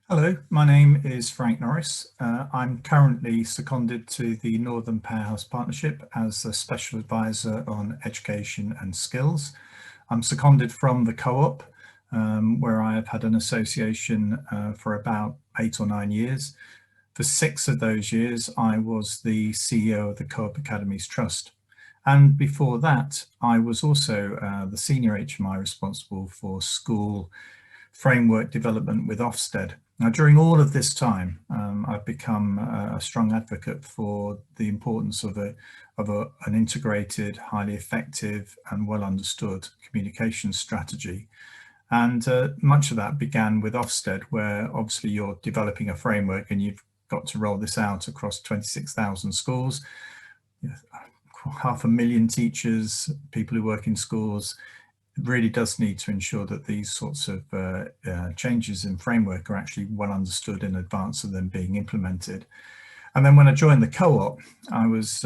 Hello, my name is Frank Norris. I'm currently seconded to the Northern Powerhouse Partnership as a Special Advisor on Education and Skills. I'm seconded from the Co-op, where I have had an association for about 8 or 9 years. For 6 of those years, I was the CEO of the Co-op Academies Trust. And before that, I was also the Senior HMI responsible for school framework development with Ofsted. Now, during all of this time, I've become a strong advocate for the importance of an integrated, highly effective and well understood communication strategy. And much of that began with Ofsted, where obviously you're developing a framework and you've got to roll this out across 26,000 schools, 500,000 teachers, people who work in schools. It really does need to ensure that these sorts of changes in framework are actually well understood in advance of them being implemented. And then when I joined the Co-op, I was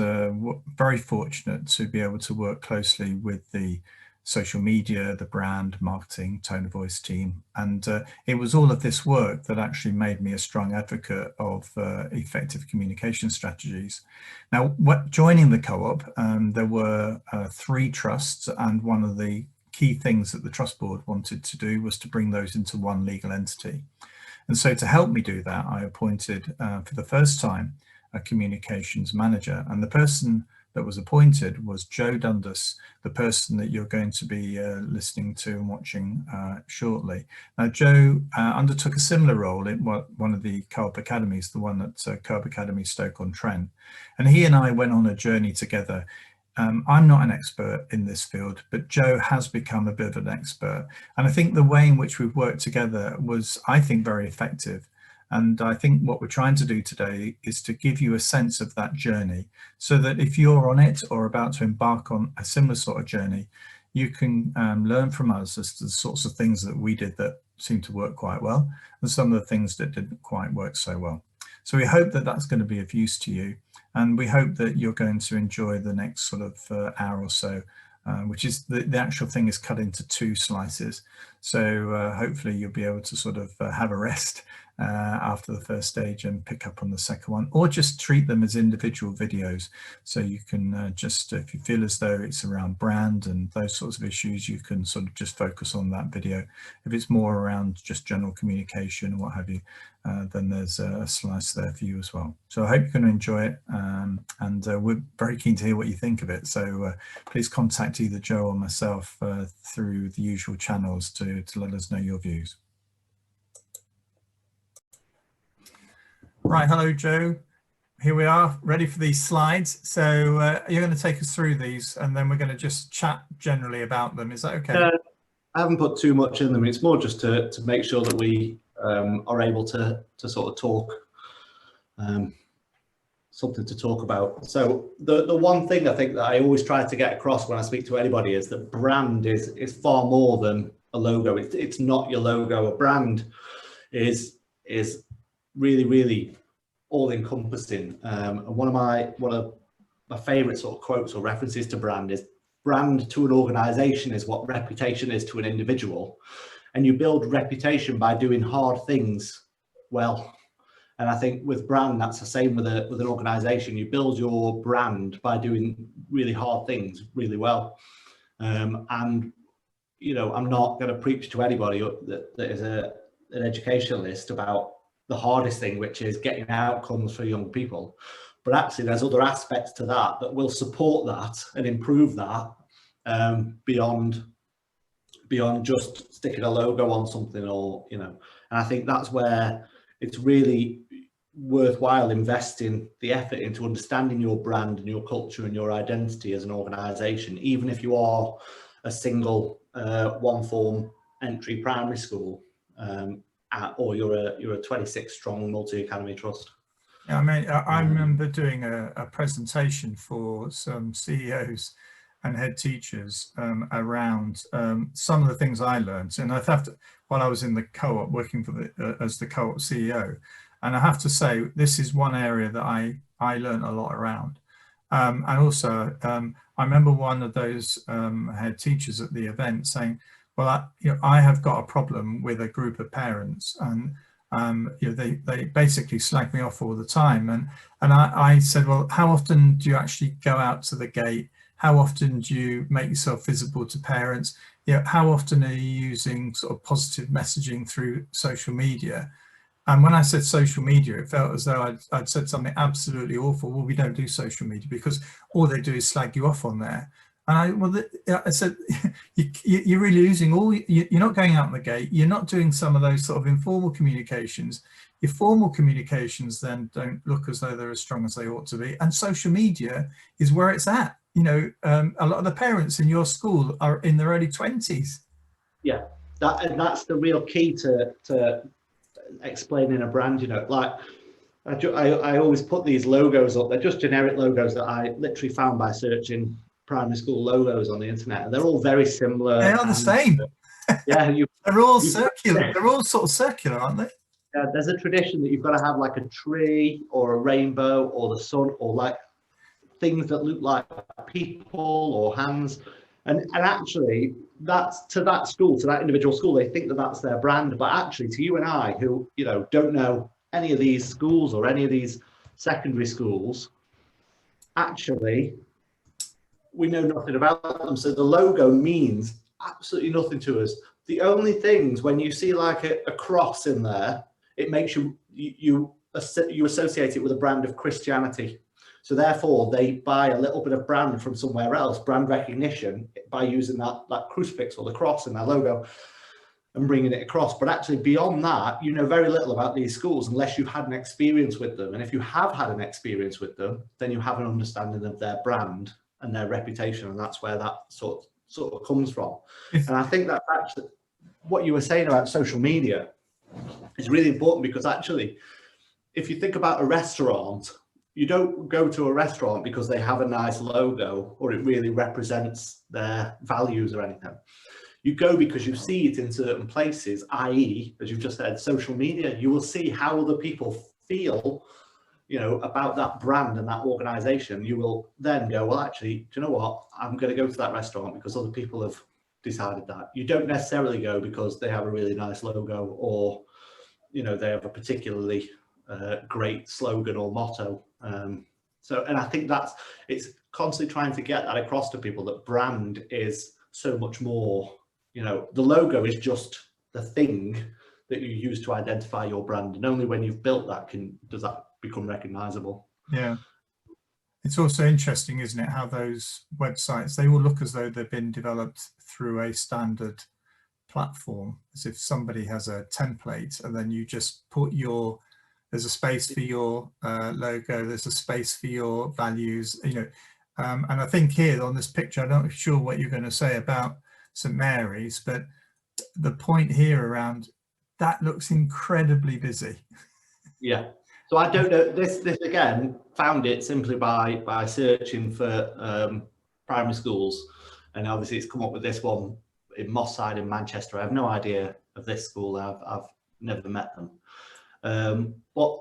very fortunate to be able to work closely with the social media, the brand, marketing, tone of voice team. And it was all of this work that actually made me a strong advocate of effective communication strategies. Now, joining the Co-op, there were 3 trusts, and one of the key things that the Trust Board wanted to do was to bring those into one legal entity. And so to help me do that, I appointed for the first time a communications manager, and the person that was appointed was Joe Dundas, the person that you're going to be listening to and watching shortly. Now, Joe undertook a similar role in one of the Co-op Academies, the one at Co-op Academy Stoke-on-Trent, and he and I went on a journey together. I'm not an expert in this field, but Joe has become a bit of an expert. And I think the way in which we've worked together was, I think, very effective. And I think what we're trying to do today is to give you a sense of that journey so that if you're on it or about to embark on a similar sort of journey, you can learn from us as to the sorts of things that we did that seemed to work quite well and some of the things that didn't quite work so well. So we hope that that's going to be of use to you. And we hope that you're going to enjoy the next sort of hour or so, which is the actual thing is cut into 2 slices. So hopefully you'll be able to sort of have a rest after the first stage and pick up on the second one, or just treat them as individual videos. So you can just, if you feel as though it's around brand and those sorts of issues, you can sort of just focus on that video. If it's more around just general communication, what have you, then there's a slice there for you as well. So I hope you're going to enjoy it, and we're very keen to hear what you think of it. So please contact either Joe or myself through the usual channels to let us know your views. Right, hello Joe. Here we are, ready for these slides. So you're going to take us through these and then we're going to just chat generally about them. Is that okay? I haven't put too much in them. It's more just to make sure that we are able to sort of talk, something to talk about. So the one thing I think that I always try to get across when I speak to anybody is that brand is far more than a logo. It's not your logo. A brand is really, really all-encompassing. And one of my favorite sort of quotes or references to brand is, brand to an organization is what reputation is to an individual, and you build reputation by doing hard things well. And I think with brand, that's the same with an organization. You build your brand by doing really hard things really well. And you know, I'm not going to preach to anybody that is an educationalist about the hardest thing, which is getting outcomes for young people. But actually there's other aspects to that that will support that and improve that beyond just sticking a logo on something, or, you know. And I think that's where it's really worthwhile investing the effort into understanding your brand and your culture and your identity as an organization, even if you are a single one form entry primary school, or you're a 26 strong multi-academy trust. Yeah, I mean, I remember doing a presentation for some CEOs and head teachers around some of the things I learned. And I have to, while I was in the Co-op working for as the Co-op CEO, and I have to say, this is one area that I learned a lot around. And also, I remember one of those head teachers at the event saying, well, I have got a problem with a group of parents, and They basically slag me off all the time. And I said, well, how often do you actually go out to the gate? How often do you make yourself visible to parents? How often are you using sort of positive messaging through social media? And when I said social media, it felt as though I'd said something absolutely awful. Well, we don't do social media because all they do is slag you off on there. And I said, you're really losing you're not going out the gate. You're not doing some of those sort of informal communications. Your formal communications then don't look as though they're as strong as they ought to be. And social media is where it's at. A lot of the parents in your school are in their early 20s. Yeah, that's the real key to explaining a brand. Like I always put these logos up. They're just generic logos that I literally found by searching primary school logos on the internet, and they're all very similar. They are the same. Yeah, they're all circular. They're all sort of circular, aren't they? Yeah, there's a tradition that you've got to have like a tree or a rainbow or the sun or like things that look like people or hands, and actually that's to that school, to that individual school, they think that that's their brand. But actually, to you and I, who don't know any of these schools or any of these secondary schools, actually we know nothing about them. So the logo means absolutely nothing to us. The only things, when you see like a cross in there, it makes you associate it with a brand of Christianity. So therefore they buy a little bit of brand from somewhere else, brand recognition, by using that crucifix or the cross in their logo and bringing it across. But actually beyond that, you know very little about these schools unless you've had an experience with them. And if you have had an experience with them, then you have an understanding of their brand and their reputation, and that's where that sort of comes from. And I think that actually what you were saying about social media is really important, because actually if you think about a restaurant, you don't go to a restaurant because they have a nice logo or it really represents their values or anything. You go because you see it in certain places, i.e., as you've just said, social media. You will see how other people feel, about that brand and that organization. You will then go, well, actually, do you know what? I'm going to go to that restaurant because other people have decided that. You don't necessarily go because they have a really nice logo or, they have a particularly great slogan or motto. And I think it's constantly trying to get that across to people, that brand is so much more. The logo is just the thing that you use to identify your brand, and only when you've built that does that become recognizable. Yeah, it's also interesting, isn't it, how those websites, they all look as though they've been developed through a standard platform, as if somebody has a template and then you just put there's a space for your logo, there's a space for your values, and I think here on this picture, I'm not sure what you're going to say about St Mary's, but the point here around that looks incredibly busy. Yeah, so I don't know, this again, found it simply by searching for primary schools, and obviously it's come up with this one in Moss Side in Manchester. I have no idea of this school. I've never met them. But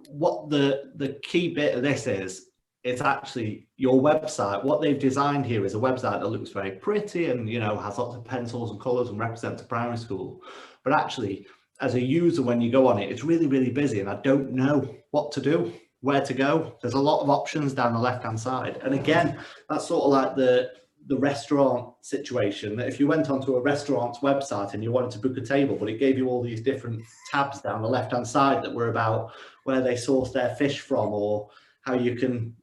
what the key bit of this is, it's actually your website. What they've designed here is a website that looks very pretty and has lots of pencils and colours and represents a primary school. But actually, as a user, when you go on it, it's really, really busy, and I don't know what to do, where to go. There's a lot of options down the left-hand side. And again, that's sort of like the restaurant situation, that if you went onto a restaurant's website and you wanted to book a table, but it gave you all these different tabs down the left-hand side that were about where they source their fish from or how you can,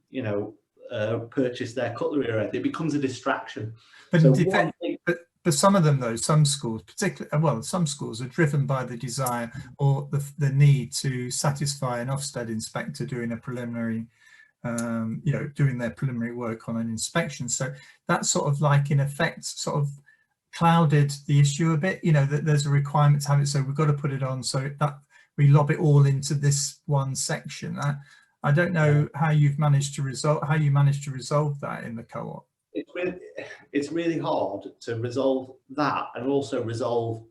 purchase their cutlery or anything, it becomes a distraction. But some of them, though, some schools, particularly, some schools are driven by the desire or the need to satisfy an Ofsted inspector doing a preliminary, doing their preliminary work on an inspection. So that sort of like, in effect, sort of clouded the issue a bit, that there's a requirement to have it, so we've got to put it on so that we lob it all into this one section. I don't know how you managed to resolve that in the co-op. It's really hard to resolve that, and also resolve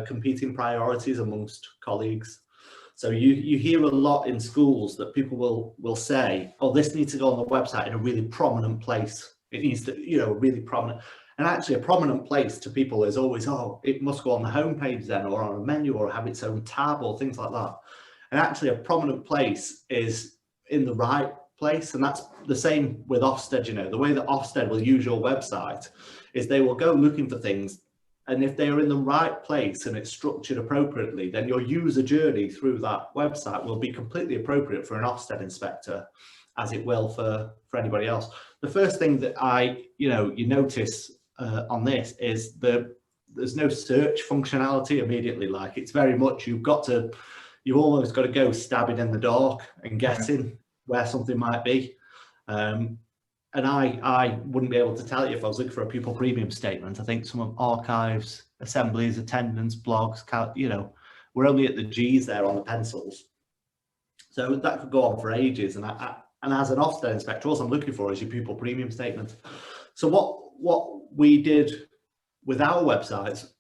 competing priorities amongst colleagues. So you hear a lot in schools that people will say, oh, this needs to go on the website in a really prominent place. It needs to, really prominent. And And actually a prominent place to people is always, oh, it must go on the homepage then, or on a menu, or have its own tab, or things like that. And actually a prominent place is in the right place. And that's the same with Ofsted. You know, the way that Ofsted will use your website is they will go looking for things, and if they are in the right place and it's structured appropriately, then your user journey through that website will be completely appropriate for an Ofsted inspector, as it will for anybody else. The first thing that you notice on this is there's no search functionality immediately. Like, it's very much, you've almost got to go stabbing in the dark and guessing where something might be. And I wouldn't be able to tell you if I was looking for a pupil premium statement. I think some of archives, assemblies, attendance, blogs, we're only at the G's there on the pencils. So that could go on for ages. And as an Ofsted inspector, all I'm looking for is your pupil premium statement. So what we did with our websites,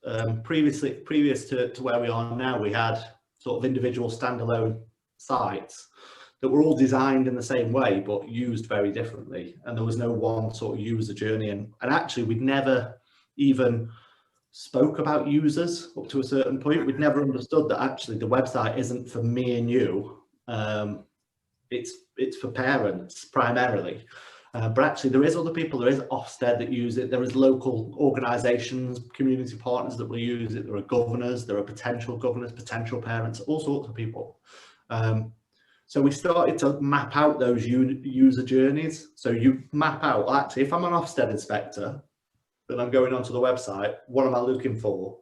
previous to where we are now, we had sort of individual standalone sites that were all designed in the same way, but used very differently. And there was no one sort of user journey. And actually, we'd never even spoke about users up to a certain point. We'd never understood that actually the website isn't for me and you. It's for parents primarily. But actually there is other people, there is Ofsted that use it, there is local organisations, community partners that will use it, there are governors, there are potential governors, potential parents, all sorts of people. So we started to map out those user journeys. So you map out, actually, if I'm an Ofsted inspector, then I'm going onto the website, what am I looking for?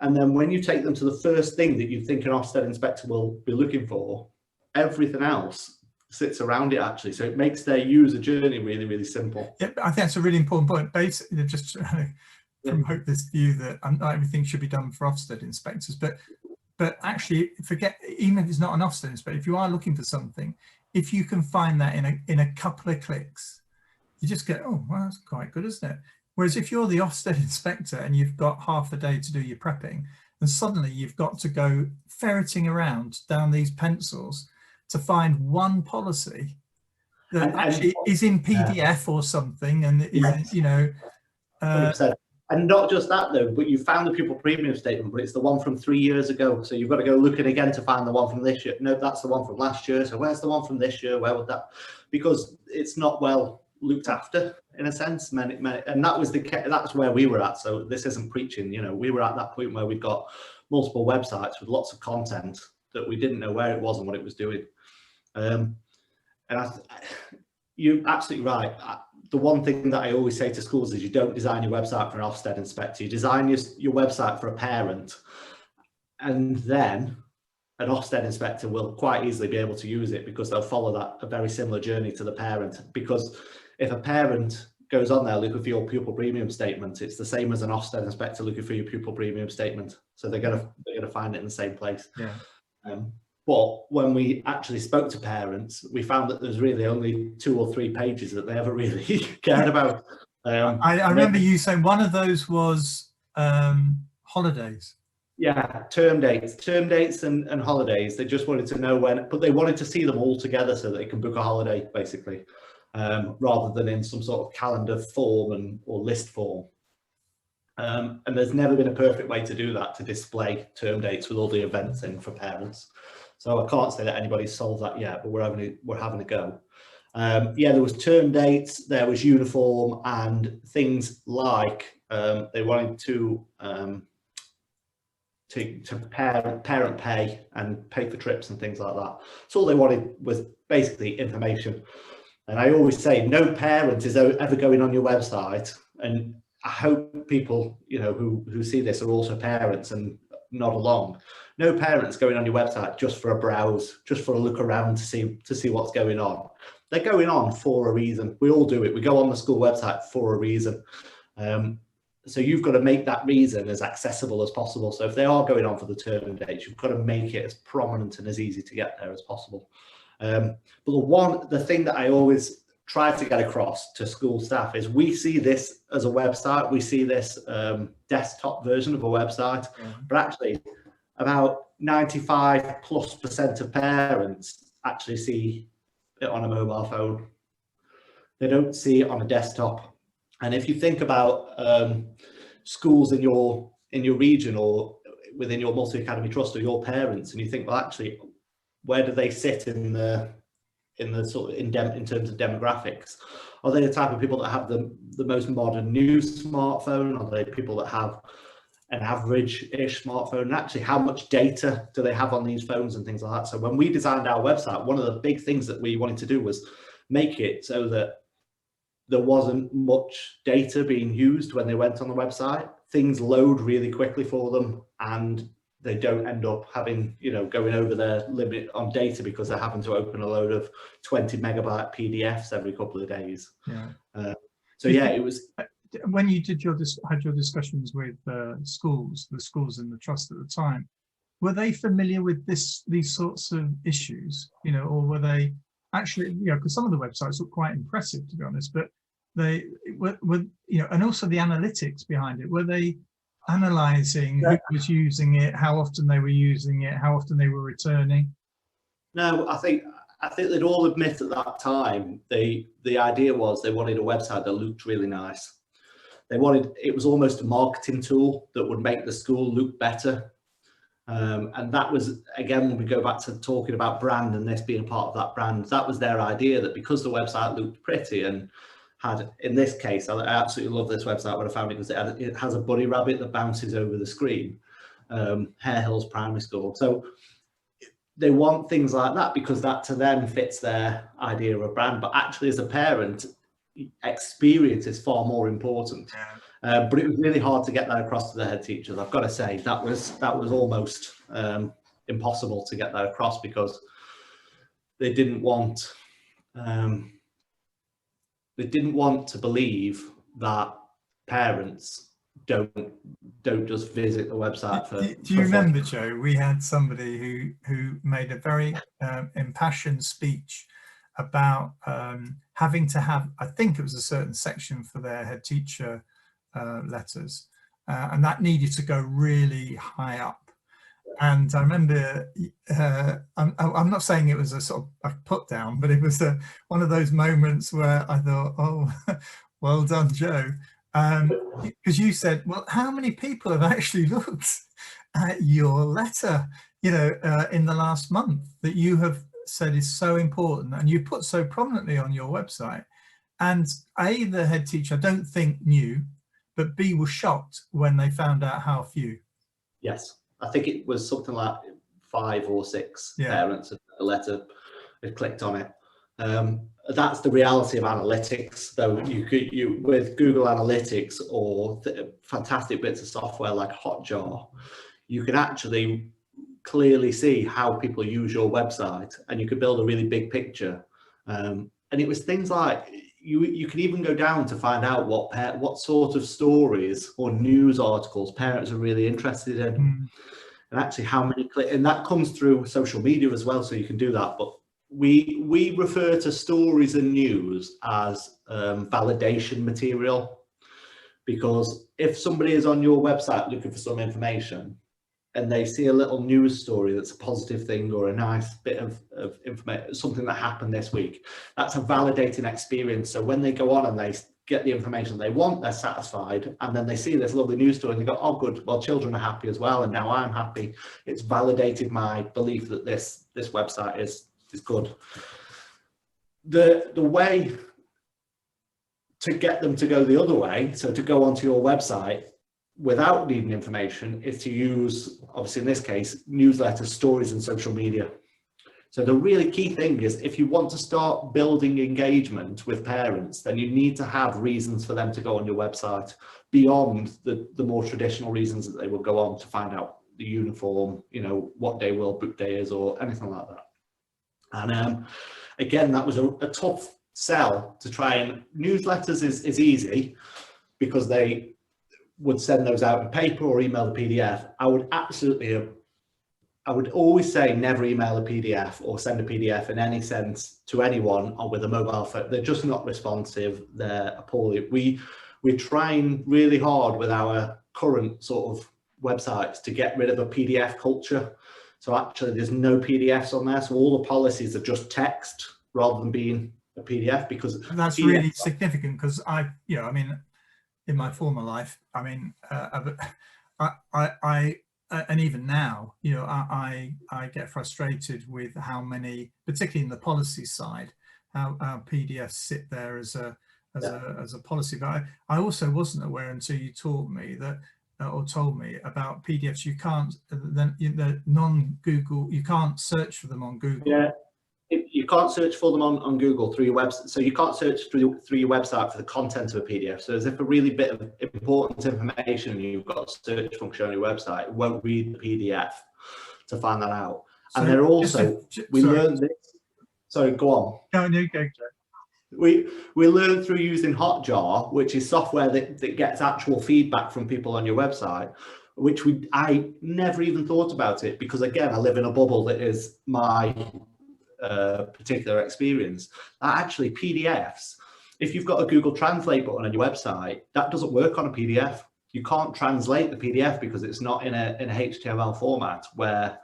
And then when you take them to the first thing that you think an Ofsted inspector will be looking for, everything else sits around it, actually. So it makes their user journey really, really simple. Yeah, I think that's a really important point. Basically, just to promote this view that not everything should be done for Ofsted inspectors, but actually, forget, even if it's not an Ofsted inspector, if you are looking for something, if you can find that in a couple of clicks, you just go, oh, well, that's quite good, isn't it? Whereas if you're the Ofsted inspector and you've got half a day to do your prepping, and suddenly you've got to go ferreting around down these pencils to find one policy that actually is in PDF or something, and is, you know, 100%. And not just that though, but you found the pupil premium statement, but it's the one from 3 years ago. So you've got to go looking again to find the one from this year. No, that's the one from last year. So where's the one from this year? Where would that? Because it's not well looked after in a sense. And that's where we were at. So this isn't preaching. You know, we were at that point where we've got multiple websites with lots of content that we didn't know where it was and what it was doing. You're absolutely right. The one thing that I always say to schools is you don't design your website for an Ofsted inspector. You design your website for a parent, and then an Ofsted inspector will quite easily be able to use it because they'll follow a very similar journey to the parent. Because if a parent goes on there looking for your pupil premium statement, it's the same as an Ofsted inspector looking for your pupil premium statement. So they're gonna find it in the same place. Yeah. But when we actually spoke to parents, we found that there's really only 2 or 3 pages that they ever really cared about. I remember you saying one of those was holidays. Yeah, term dates and holidays. They just wanted to know when, but they wanted to see them all together so that they can book a holiday, basically, rather than in some sort of calendar form or list form. And there's never been a perfect way to do that, to display term dates with all the events in for parents. So I can't say that anybody's solved that yet, but we're having a go. Yeah, there was term dates, there was uniform, and things like they wanted to parent pay and pay for trips and things like that. So all they wanted was basically information. And I always say no parent is ever going on your website, and I hope people, you know, who see this are also parents and nod along. No parents going on your website just for a browse, just for a look around to see what's going on. They're going on for a reason. We all do it. We go on the school website for a reason. So you've got to make that reason as accessible as possible. So if they are going on for the term dates, you've got to make it as prominent and as easy to get there as possible. But the thing that I always try to get across to school staff is we see this as a website. We see this desktop version of a website, but actually about 95+% of parents actually see it on a mobile phone. They don't see it on a desktop. And if you think about schools in your region or within your multi-academy trust or your parents, and you think, well, actually, where do they sit in the sort of in terms of demographics? Are they the type of people that have the most modern new smartphone? Are they people that have an average-ish smartphone? And actually, how much data do they have on these phones and things like that? So when we designed our website, one of the big things that we wanted to do was make it so that there wasn't much data being used when they went on the website. Things load really quickly for them, and they don't end up having, you know, going over their limit on data because they're having to open a load of 20 megabyte PDFs every couple of days. Yeah. So yeah, it was. When you did had your discussions with the schools in the trust at the time, were they familiar with these sorts of issues, you know, or were they actually, you know, because some of the websites look quite impressive, to be honest, but they were, you know, and also the analytics behind it, were they analyzing who was using it, how often they were using it, how often they were returning? No, I think they'd all admit at that time the idea was they wanted a website that looked really nice. They wanted, it was almost a marketing tool that would make the school look better. And that was, again, when we go back to talking about brand and this being part of that brand, that was their idea, that because the website looked pretty and had, in this case, I absolutely love this website when I found it, because it has a bunny rabbit that bounces over the screen, Hare Hills Primary School. So they want things like that because that to them fits their idea of a brand. But actually, as a parent, experience is far more important. But it was really hard to get that across to the head teachers. I've got to say that was almost impossible to get that across, because they didn't want to believe that parents don't just visit the website for. Do you remember, Joe? We had somebody who made a very impassioned speech about having to have, I think it was a certain section for their head teacher letters, and that needed to go really high up. And I remember, I'm not saying it was a sort of a put down, but it was one of those moments where I thought, oh, well done, Joe. Because you said, well, how many people have actually looked at your letter, you know, in the last month that you have said is so important and you put so prominently on your website? And A, the head teacher, I don't think knew, but B, was shocked when they found out how few. Yes, I think it was something like 5 or 6 parents of the letter had clicked on it. That's the reality of analytics, though. You with Google Analytics or fantastic bits of software like Hotjar, you can actually clearly see how people use your website, and you could build a really big picture. And it was things like you can even go down to find out what sort of stories or news articles parents are really interested in, and actually how many and that comes through social media as well. So you can do that, but we refer to stories and news as validation material, because if somebody is on your website looking for some information and they see a little news story that's a positive thing or a nice bit of information, something that happened this week, that's a validating experience. So when they go on and they get the information they want, they're satisfied, and then they see this lovely news story and they go, oh good, well children are happy as well, and now I'm happy. It's validated my belief that this website is good. The way to get them to go the other way, so to go onto your website without needing information, is to use, obviously in this case, newsletters, stories, and social media. So the really key thing is, if you want to start building engagement with parents, then you need to have reasons for them to go on your website beyond the more traditional reasons that they will go on to find out the uniform, you know, what day World Book Day is or anything like that. And again, that was a tough sell to try, and newsletters is easy because they would send those out in paper or email the PDF. I would always say never email a PDF or send a PDF in any sense to anyone or with a mobile phone. They're just not responsive. They're appalling. We're trying really hard with our current sort of websites to get rid of a PDF culture. So actually there's no PDFs on there. So all the policies are just text rather than being a PDF, because that's really significant, because I mean, in my former life. I mean, I and even now, you know, I get frustrated with how many, particularly in the policy side, how PDFs sit there as a policy. But I also wasn't aware until you taught me that, or told me about PDFs. You can't, the non-Google, you can't search for them on Google. Yeah. You can't search for them on Google through your website. So you can't search through your website for the content of a PDF. So as if a really bit of important information you've got a search function on your website, it won't read the PDF to find that out. So and they're also, we learned this. Sorry, go on. No, go. We learned through using Hotjar, which is software that gets actual feedback from people on your website, which I never even thought about it, because again, I live in a bubble that is my particular experience. Actually, PDFs, if you've got a Google Translate button on your website, that doesn't work on a PDF. You can't translate the PDF because it's not in a HTML format where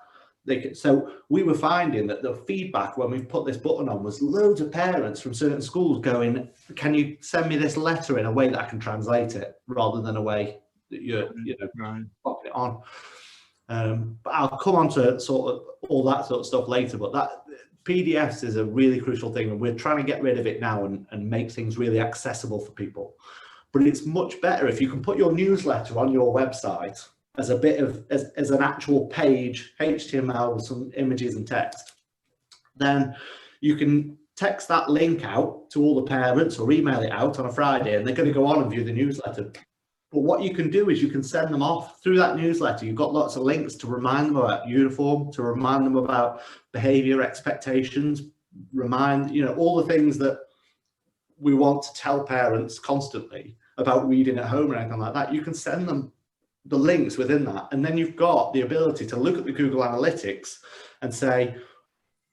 they can. So we were finding that the feedback when we put this button on was loads of parents from certain schools going, can you send me this letter in a way that I can translate it, rather than a way that you're popping it on. But I'll come on to sort of all that sort of stuff later, but that PDFs is a really crucial thing, and we're trying to get rid of it now and make things really accessible for people. But it's much better if you can put your newsletter on your website as a bit of, as an actual page, HTML with some images and text. Then you can text that link out to all the parents or email it out on a Friday, and they're going to go on and view the newsletter. But what you can do is you can send them off through that newsletter. You've got lots of links to remind them about uniform, to remind them about behavior expectations, remind, you know, all the things that we want to tell parents constantly about reading at home or anything like that. You can send them the links within that. And then you've got the ability to look at the Google Analytics and say,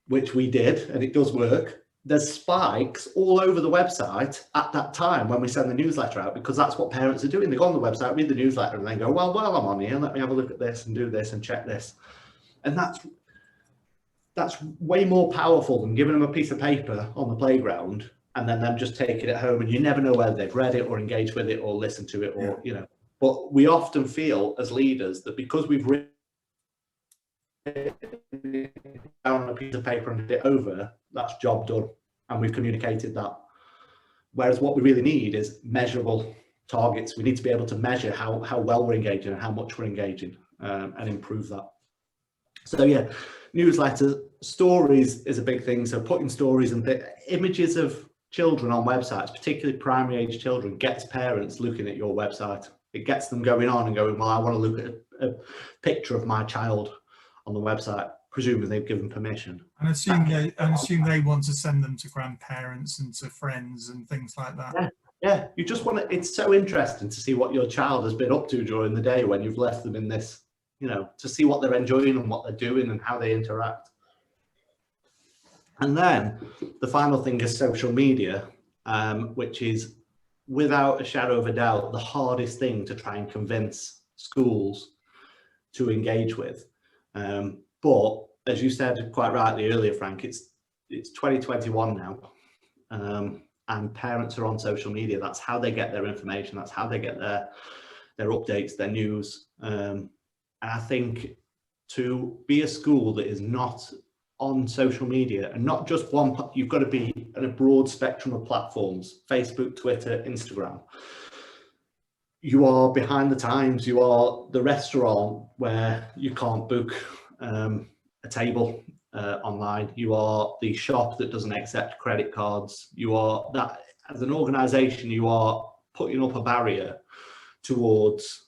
which we did, and it does work, there's spikes all over the website at that time when we send the newsletter out, because that's what parents are doing. They go on the website, read the newsletter, and then go, well, while I'm on here, let me have a look at this and do this and check this. And that's way more powerful than giving them a piece of paper on the playground and then them just taking it home, and you never know whether they've read it or engaged with it or listened to it, or, you know. But we often feel as leaders that because we've written down on a piece of paper and did it over, that's job done, and we've communicated that. Whereas what we really need is measurable targets. We need to be able to measure how well we're engaging and how much we're engaging, and improve that. So yeah, newsletters, stories is a big thing. So putting stories and images of children on websites, particularly primary age children, gets parents looking at your website. It gets them going on and going, well, I want to look at a picture of my child on the website, presumably they've given permission. And assume they want to send them to grandparents and to friends and things like that. Yeah. You just want to, it's so interesting to see what your child has been up to during the day when you've left them in this, you know, to see what they're enjoying and what they're doing and how they interact. And then the final thing is social media, which is without a shadow of a doubt the hardest thing to try and convince schools to engage with. But as you said quite rightly earlier, Frank, it's 2021 now, and parents are on social media. That's how they get their information. That's how they get their updates, their news. And I think to be a school that is not on social media, and not just one, you've got to be in a broad spectrum of platforms, Facebook, Twitter, Instagram. You are behind the times. You are the restaurant where you can't book a table online. You are the shop that doesn't accept credit cards. You are that, as an organization, you are putting up a barrier towards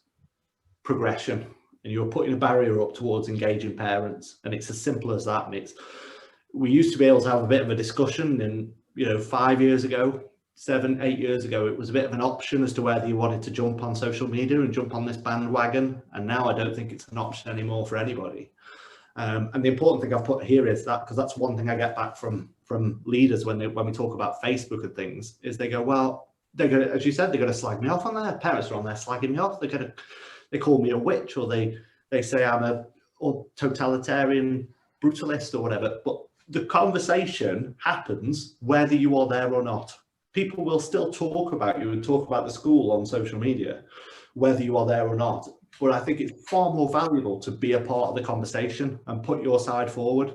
progression, and you're putting a barrier up towards engaging parents. And it's as simple as that. And we used to be able to have a bit of a discussion, and, you know, 5 years ago, 7, 8 years ago, it was a bit of an option as to whether you wanted to jump on social media and jump on this bandwagon. And now I don't think it's an option anymore for anybody. And the important thing I've put here is that, because that's one thing I get back from leaders when we talk about Facebook and things, is they go, well, they're going to, as you said, they're going to slag me off on there. Parents are on there slagging me off. They call me a witch, or they say I'm a totalitarian brutalist or whatever. But the conversation happens whether you are there or not. people will still talk about you and talk about the school on social media, whether you are there or not. But I think it's far more valuable to be a part of the conversation and put your side forward.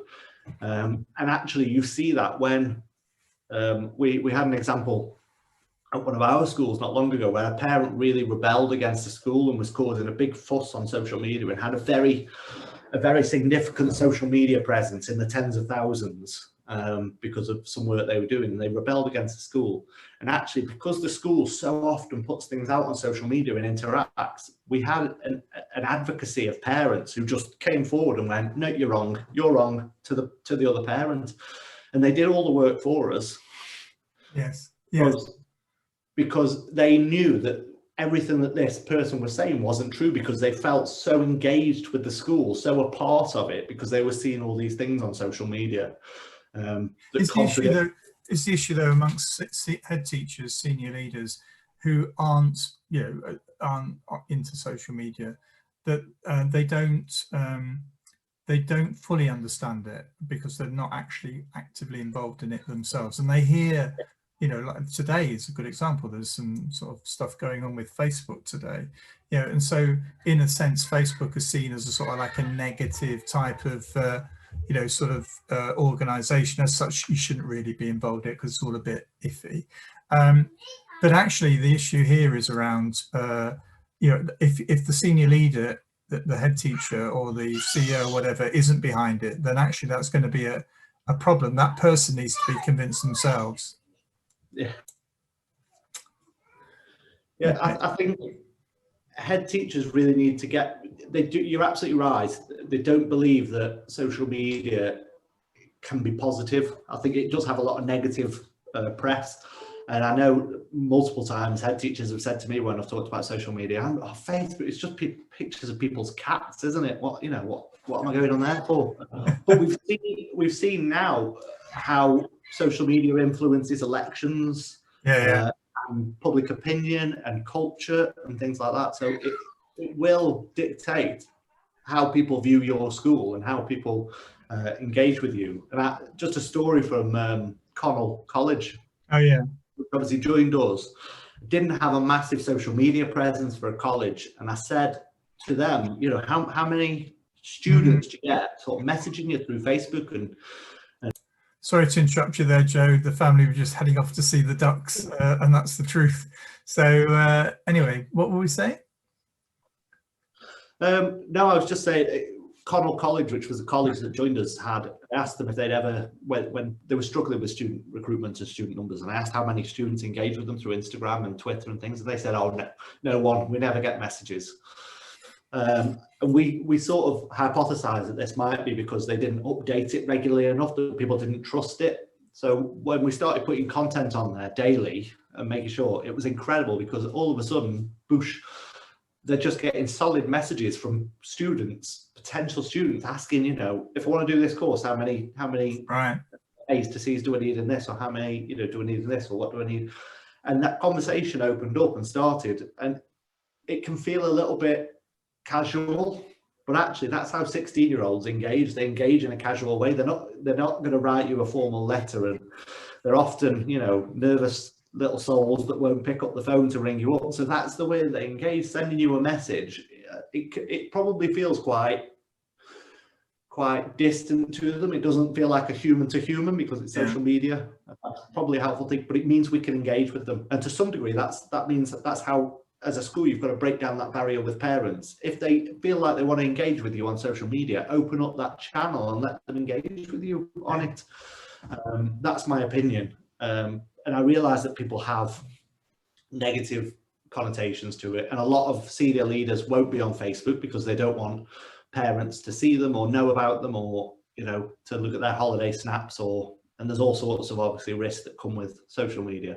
And actually, you see that when we had an example at one of our schools not long ago where a parent really rebelled against the school and was causing a big fuss on social media and had a very significant social media presence in the tens of thousands because of some work they were doing, and they rebelled against the school. And actually, because the school so often puts things out on social media and interacts, we had an advocacy of parents who just came forward and went, no, you're wrong to the other parent. And they did all the work for us. Yes. Because they knew that everything that this person was saying wasn't true, because they felt so engaged with the school, so a part of it, because they were seeing all these things on social media. Is the issue though amongst head teachers, senior leaders who aren't into social media, that they don't fully understand it because they're not actually actively involved in it themselves, and they hear, like today is a good example. There's some sort of stuff going on with Facebook today, and so in a sense, Facebook is seen as a sort of like a negative type of organization. As such, you shouldn't really be involved in it because it's all a bit iffy. But actually, the issue here is around, if the senior leader, the head teacher or the CEO or whatever isn't behind it, then actually that's going to be a problem. That person needs to be convinced themselves. Yeah. I think head teachers really need to get, you're absolutely right, they don't believe that social media can be positive. I think it does have a lot of negative press, and I know multiple times head teachers have said to me when I've talked about social media, Facebook, it's just pictures of people's cats, isn't it? What am I going on there for? But we've seen now how social media influences elections, and public opinion and culture and things like that. So it will dictate how people view your school and how people engage with you. And just a story from Connell College. Oh yeah. Which obviously joined us, didn't have a massive social media presence for a college. And I said to them, how many students do you get sort of messaging you through Facebook? And sorry to interrupt you there, Joe. The family were just heading off to see the ducks, and that's the truth. So anyway, what were we saying? No, I was just saying, Connell College, which was a college that joined us, had asked them if they'd ever, when they were struggling with student recruitment and student numbers, and I asked how many students engaged with them through Instagram and Twitter and things, and they said, oh, no one, we never get messages. And we sort of hypothesized that this might be because they didn't update it regularly enough, that people didn't trust it. So when we started putting content on there daily and making sure, it was incredible, because all of a sudden, boosh, they're just getting solid messages from students, potential students, asking, if I want to do this course, how many A's to C's do I need in this, or how many, do I need in this, or what do I need? And that conversation opened up and started, and it can feel a little bit casual, but actually that's how 16-year-olds engage. They engage in a casual way. They're not going to write you a formal letter, and they're often, nervous little souls that won't pick up the phone to ring you up. So that's the way they engage, sending you a message. It probably feels quite distant to them. It doesn't feel like a human to human because it's social media. That's probably a helpful thing, but it means we can engage with them. And to some degree, that means that's how, as a school, you've got to break down that barrier with parents. If they feel like they want to engage with you on social media, open up that channel and let them engage with you on it. That's my opinion. And I realize that people have negative connotations to it, and a lot of senior leaders won't be on Facebook because they don't want parents to see them or know about them, or to look at their holiday snaps, and there's all sorts of obviously risks that come with social media.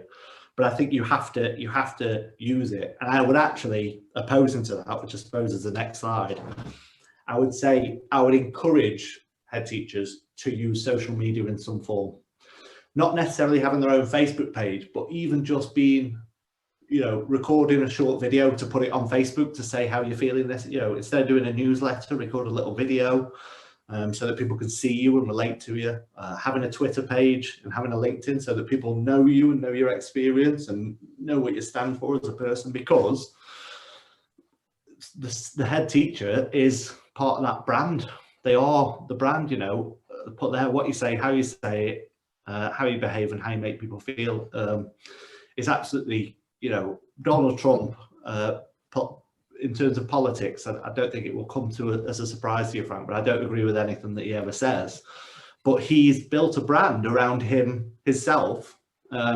But I think you have to use it, and I would actually, opposing to that, which I suppose is the next slide, I would say I would encourage head teachers to use social media in some form. Not necessarily having their own Facebook page, but even just being, recording a short video to put it on Facebook to say how you're feeling this, instead of doing a newsletter, record a little video, so that people can see you and relate to you, having a Twitter page and having a LinkedIn so that people know you and know your experience and know what you stand for as a person, because the head teacher is part of that brand. They are the brand, you know, put there what you say, how you say it, how you behave and how you make people feel. Is absolutely, you know, Donald Trump, in terms of politics, I don't think it will come as a surprise to you, Frank, but I don't agree with anything that he ever says. But he's built a brand around himself.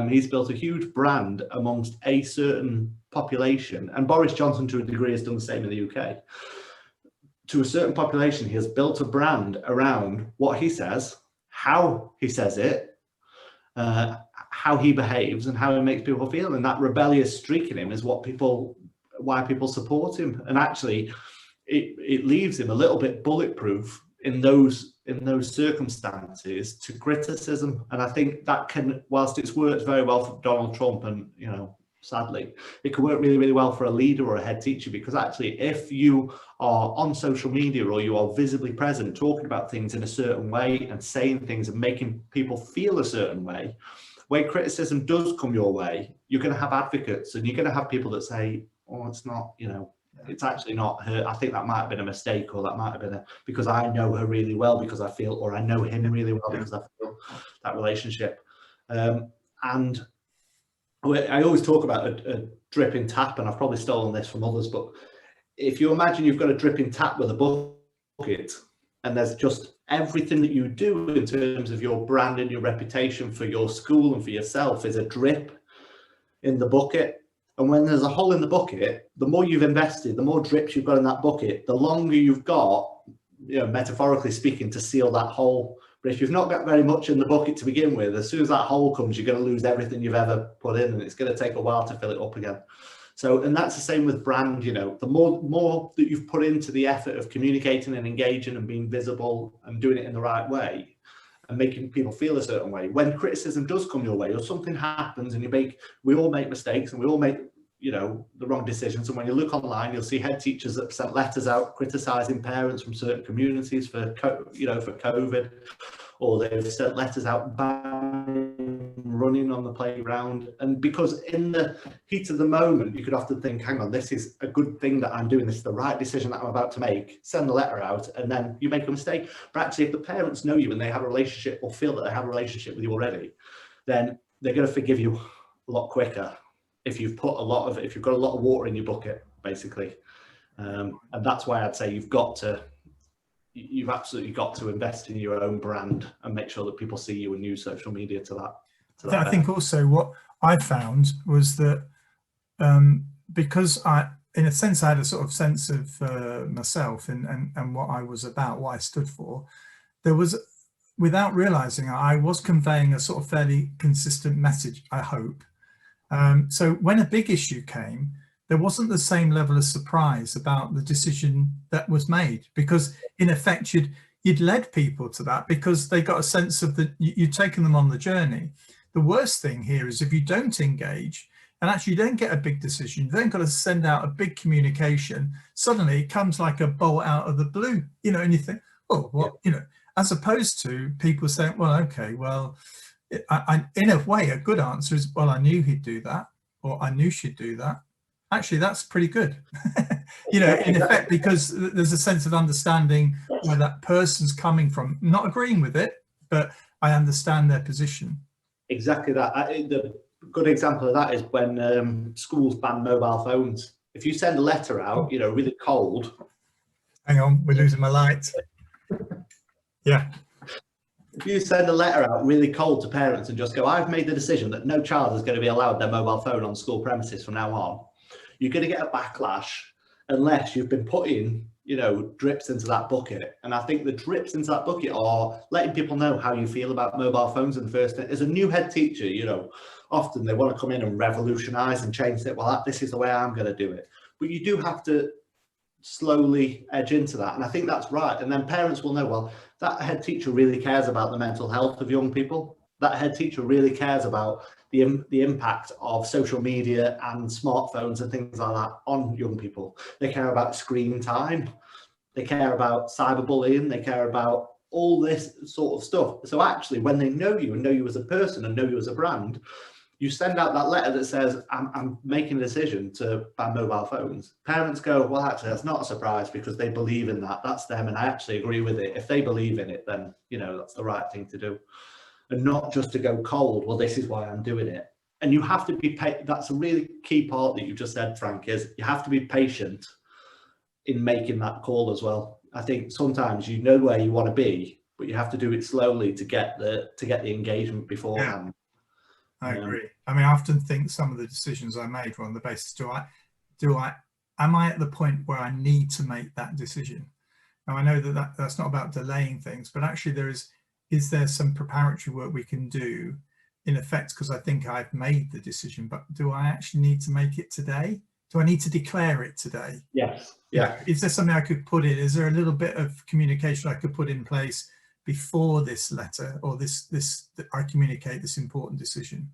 He's built a huge brand amongst a certain population, and Boris Johnson to a degree has done the same in the UK. To a certain population, he has built a brand around what he says, how he says it, how he behaves and how he makes people feel, and that rebellious streak in him is why people support him. And actually it leaves him a little bit bulletproof in those circumstances to criticism. And I think that can, whilst it's worked very well for Donald Trump, and you know, sadly it can work really, really well for a leader or a head teacher, because actually if you are on social media or you are visibly present talking about things in a certain way and saying things and making people feel a certain way, when criticism does come your way, you're going to have advocates and you're going to have people that say, oh, it's not, you know, it's actually not her. I think that might have been a mistake, or that might have been because I know her really well, because I feel, or I know him really well because I feel that relationship. And I always talk about a dripping tap, and I've probably stolen this from others, but if you imagine you've got a dripping tap with a bucket, and there's just everything that you do in terms of your brand and your reputation for your school and for yourself is a drip in the bucket. And when there's a hole in the bucket, the more you've invested, the more drips you've got in that bucket, the longer you've got, you know, metaphorically speaking, to seal that hole. But if you've not got very much in the bucket to begin with, as soon as that hole comes, you're going to lose everything you've ever put in, and it's going to take a while to fill it up again. So, and that's the same with brand, you know, the more that you've put into the effort of communicating and engaging and being visible and doing it in the right way and making people feel a certain way, when criticism does come your way or something happens, and we all make mistakes and we all make, you know, the wrong decisions. And when you look online, you'll see head teachers that sent letters out criticizing parents from certain communities for COVID, or they've sent letters out banning running on the playground. And because in the heat of the moment, you could often think, hang on, this is a good thing that I'm doing, this is the right decision that I'm about to make, send the letter out, and then you make a mistake. But actually, if the parents know you and they have a relationship, or feel that they have a relationship with you already, then they're going to forgive you a lot quicker if you've got a lot of water in your bucket, basically. And that's why I'd say you've absolutely got to invest in your own brand and make sure that people see you and use social media to that. I think also what I found was that because in a sense, I had a sort of sense of myself and what I was about, what I stood for, there was, without realizing, I was conveying a sort of fairly consistent message, I hope. So when a big issue came, there wasn't the same level of surprise about the decision that was made, because in effect you'd led people to that, because they got a sense of you'd taken them on the journey. The worst thing here is if you don't engage and actually you don't get a big decision, you then got to send out a big communication, suddenly it comes like a bolt out of the blue, you know, and you think, oh, what, you know, as opposed to people saying, well, okay, well, in a way, a good answer is, well, I knew he'd do that, or I knew she'd do that. Actually, that's pretty good, you know, in effect, because there's a sense of understanding where that person's coming from, not agreeing with it, but I understand their position. Exactly that. The good example of that is when schools ban mobile phones. If you send a letter out, you know, really cold. Hang on, we're losing my light. Yeah. If you send a letter out really cold to parents and just go, I've made the decision that no child is going to be allowed their mobile phone on school premises from now on, you're going to get a backlash unless you've been putting, you know, drips into that bucket. And I think the drips into that bucket are letting people know how you feel about mobile phones in the first. As a new head teacher, you know, often they want to come in and revolutionize and change it. Well, this is the way I'm going to do it. But you do have to slowly edge into that. And I think that's right. And then parents will know, well, that head teacher really cares about the mental health of young people. That head teacher really cares about the impact of social media and smartphones and things like that on young people. They care about screen time. they care about cyberbullying, they care about all this sort of stuff. So actually, when they know you and know you as a person and know you as a brand, you send out that letter that says, I'm making a decision to ban mobile phones. Parents go, well, actually, that's not a surprise because they believe in that. That's them. And I actually agree with it. If they believe in it, then, you know, that's the right thing to do. And not just to go cold, well, this is why I'm doing it. And you have to be, that's a really key part that you just said, Frank, is you have to be patient in making that call as well. I think sometimes you know where you want to be, but you have to do it slowly to get the engagement beforehand. Yeah. I agree. I mean, I often think some of the decisions I made were on the basis, am I at the point where I need to make that decision? Now, I know that's not about delaying things, but actually is there some preparatory work we can do in effect, because I think I've made the decision, but do I actually need to make it today? Do I need to declare it today? Yes. Yeah. Is there something I could put in? Is there a little bit of communication I could put in place before this letter, or I communicate this important decision?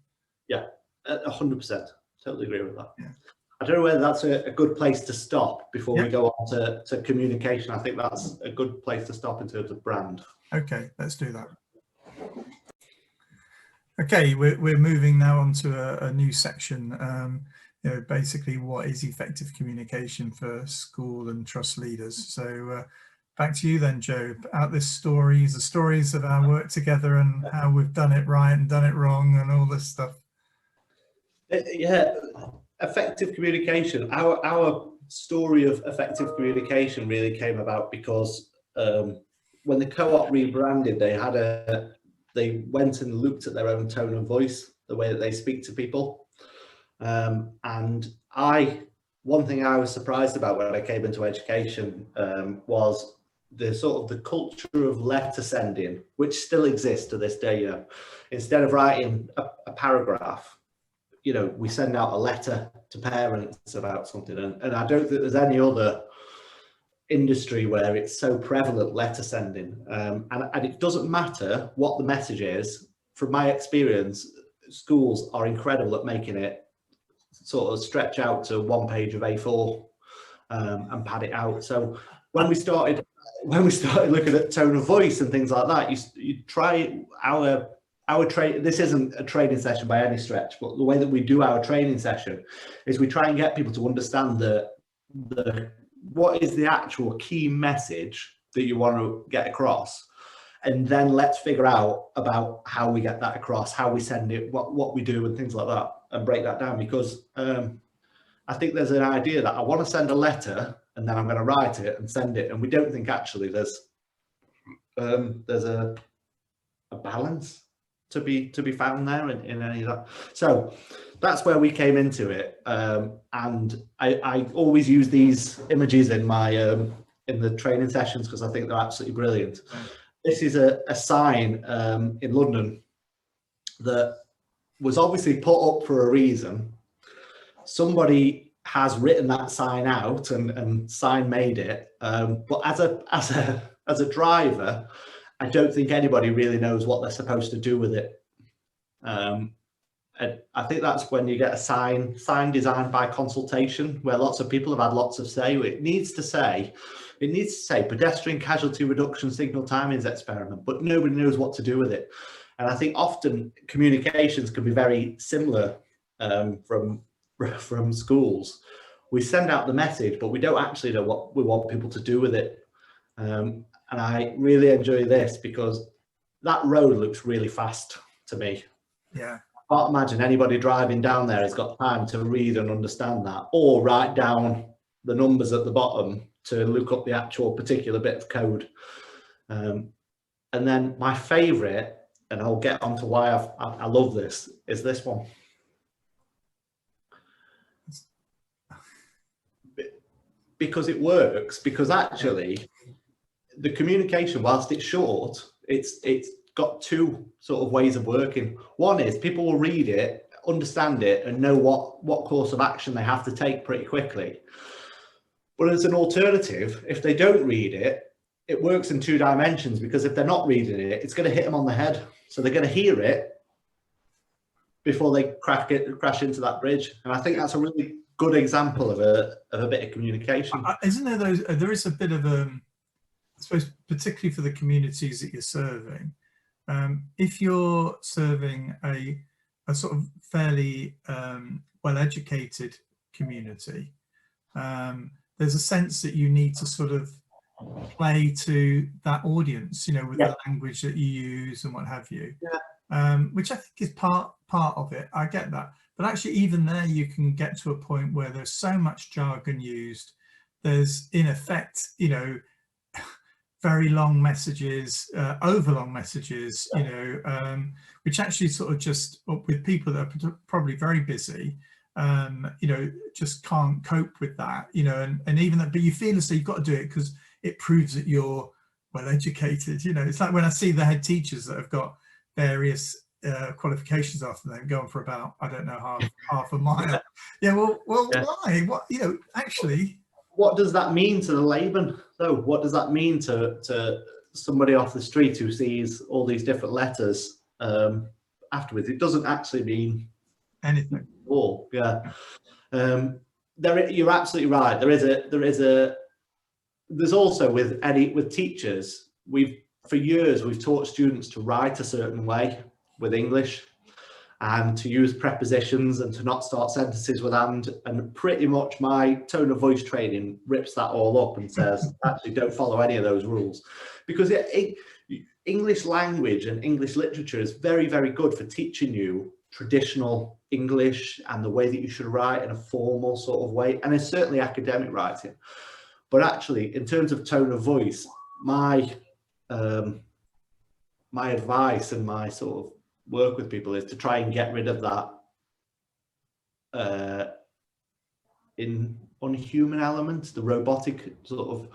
Yeah, 100%. Totally agree with that. Yeah. I don't know whether that's a good place to stop before we go on to communication. I think that's a good place to stop in terms of brand. Okay, let's do that. Okay, we're moving now on to a new section. You know, basically, what is effective communication for school and trust leaders? So back to you then, Joe. Out the stories of our work together and how we've done it right and done it wrong and all this stuff. Yeah, effective communication. Our story of effective communication really came about because when the Co-op rebranded, they went and looked at their own tone of voice, the way that they speak to people. And one thing I was surprised about when I came into education was the sort of the culture of letter sending, which still exists to this day. You know, instead of writing a paragraph, you know, we send out a letter to parents about something, and I don't think there's any other industry where it's so prevalent, letter sending, and it doesn't matter what the message is. From my experience, schools are incredible at making it sort of stretch out to one page of A4 and pad it out. So when we started looking at tone of voice and things like that, you try our training. This isn't a training session by any stretch, but the way that we do our training session is we try and get people to understand what is the actual key message that you want to get across, and then let's figure out about how we get that across, how we send it, what we do and things like that, and break that down. Because I think there's an idea that I want to send a letter and then I'm going to write it and send it, and we don't think actually there's a balance to be found there in any of that. So that's where we came into it, and I always use these images in my in the training sessions because I think they're absolutely brilliant. This is a sign in London that was obviously put up for a reason. Somebody has written that sign out and sign made it, but as a driver, I don't think anybody really knows what they're supposed to do with it. And I think that's when you get a sign designed by consultation, where lots of people have had lots of say. It needs to say pedestrian casualty reduction signal timings experiment, but nobody knows what to do with it. And I think often communications can be very similar from schools. We send out the message, but we don't actually know what we want people to do with it. And I really enjoy this because that road looks really fast to me. Yeah. I can't imagine anybody driving down there has got time to read and understand that, or write down the numbers at the bottom to look up the actual particular bit of code. And then my favorite, and I'll get onto why I love this, is this one. Because it works, because actually the communication, whilst it's short, it's got two sort of ways of working. One is people will read it, understand it, and know what course of action they have to take pretty quickly. But as an alternative, if they don't read it, it works in two dimensions, because if they're not reading it, it's going to hit them on the head. So they're going to hear it before they crash into that bridge. And I think that's a really good example of a bit of communication. Isn't there there is a bit of suppose particularly for the communities that you're serving, if you're serving a sort of fairly well-educated community, there's a sense that you need to sort of play to that audience, you know, with the language that you use and what have you, which I think is part of it. I get that, but actually even there you can get to a point where there's so much jargon used, there's in effect, you know, very long messages, over long messages, you know, which actually sort of just, with people that are probably very busy, you know, just can't cope with that, you know, and even that, but you feel as though you've got to do it because it proves that you're well educated. You know, it's like when I see the head teachers that have got various qualifications after them going for about, I don't know, half a mile. Yeah, well, why? What, you know, actually, what does that mean to the layman though? What does that mean to somebody off the street who sees all these different letters afterwards? It doesn't actually mean anything. All. Yeah. You're absolutely right. There's also with teachers, for years we've taught students to write a certain way with English and to use prepositions and to not start sentences with and pretty much my tone of voice training rips that all up and says actually don't follow any of those rules, because English language and English literature is very, very good for teaching you traditional English and the way that you should write in a formal sort of way, and it's certainly academic writing. But actually, in terms of tone of voice, my advice and my sort of work with people is to try and get rid of that unhuman element, the robotic sort of.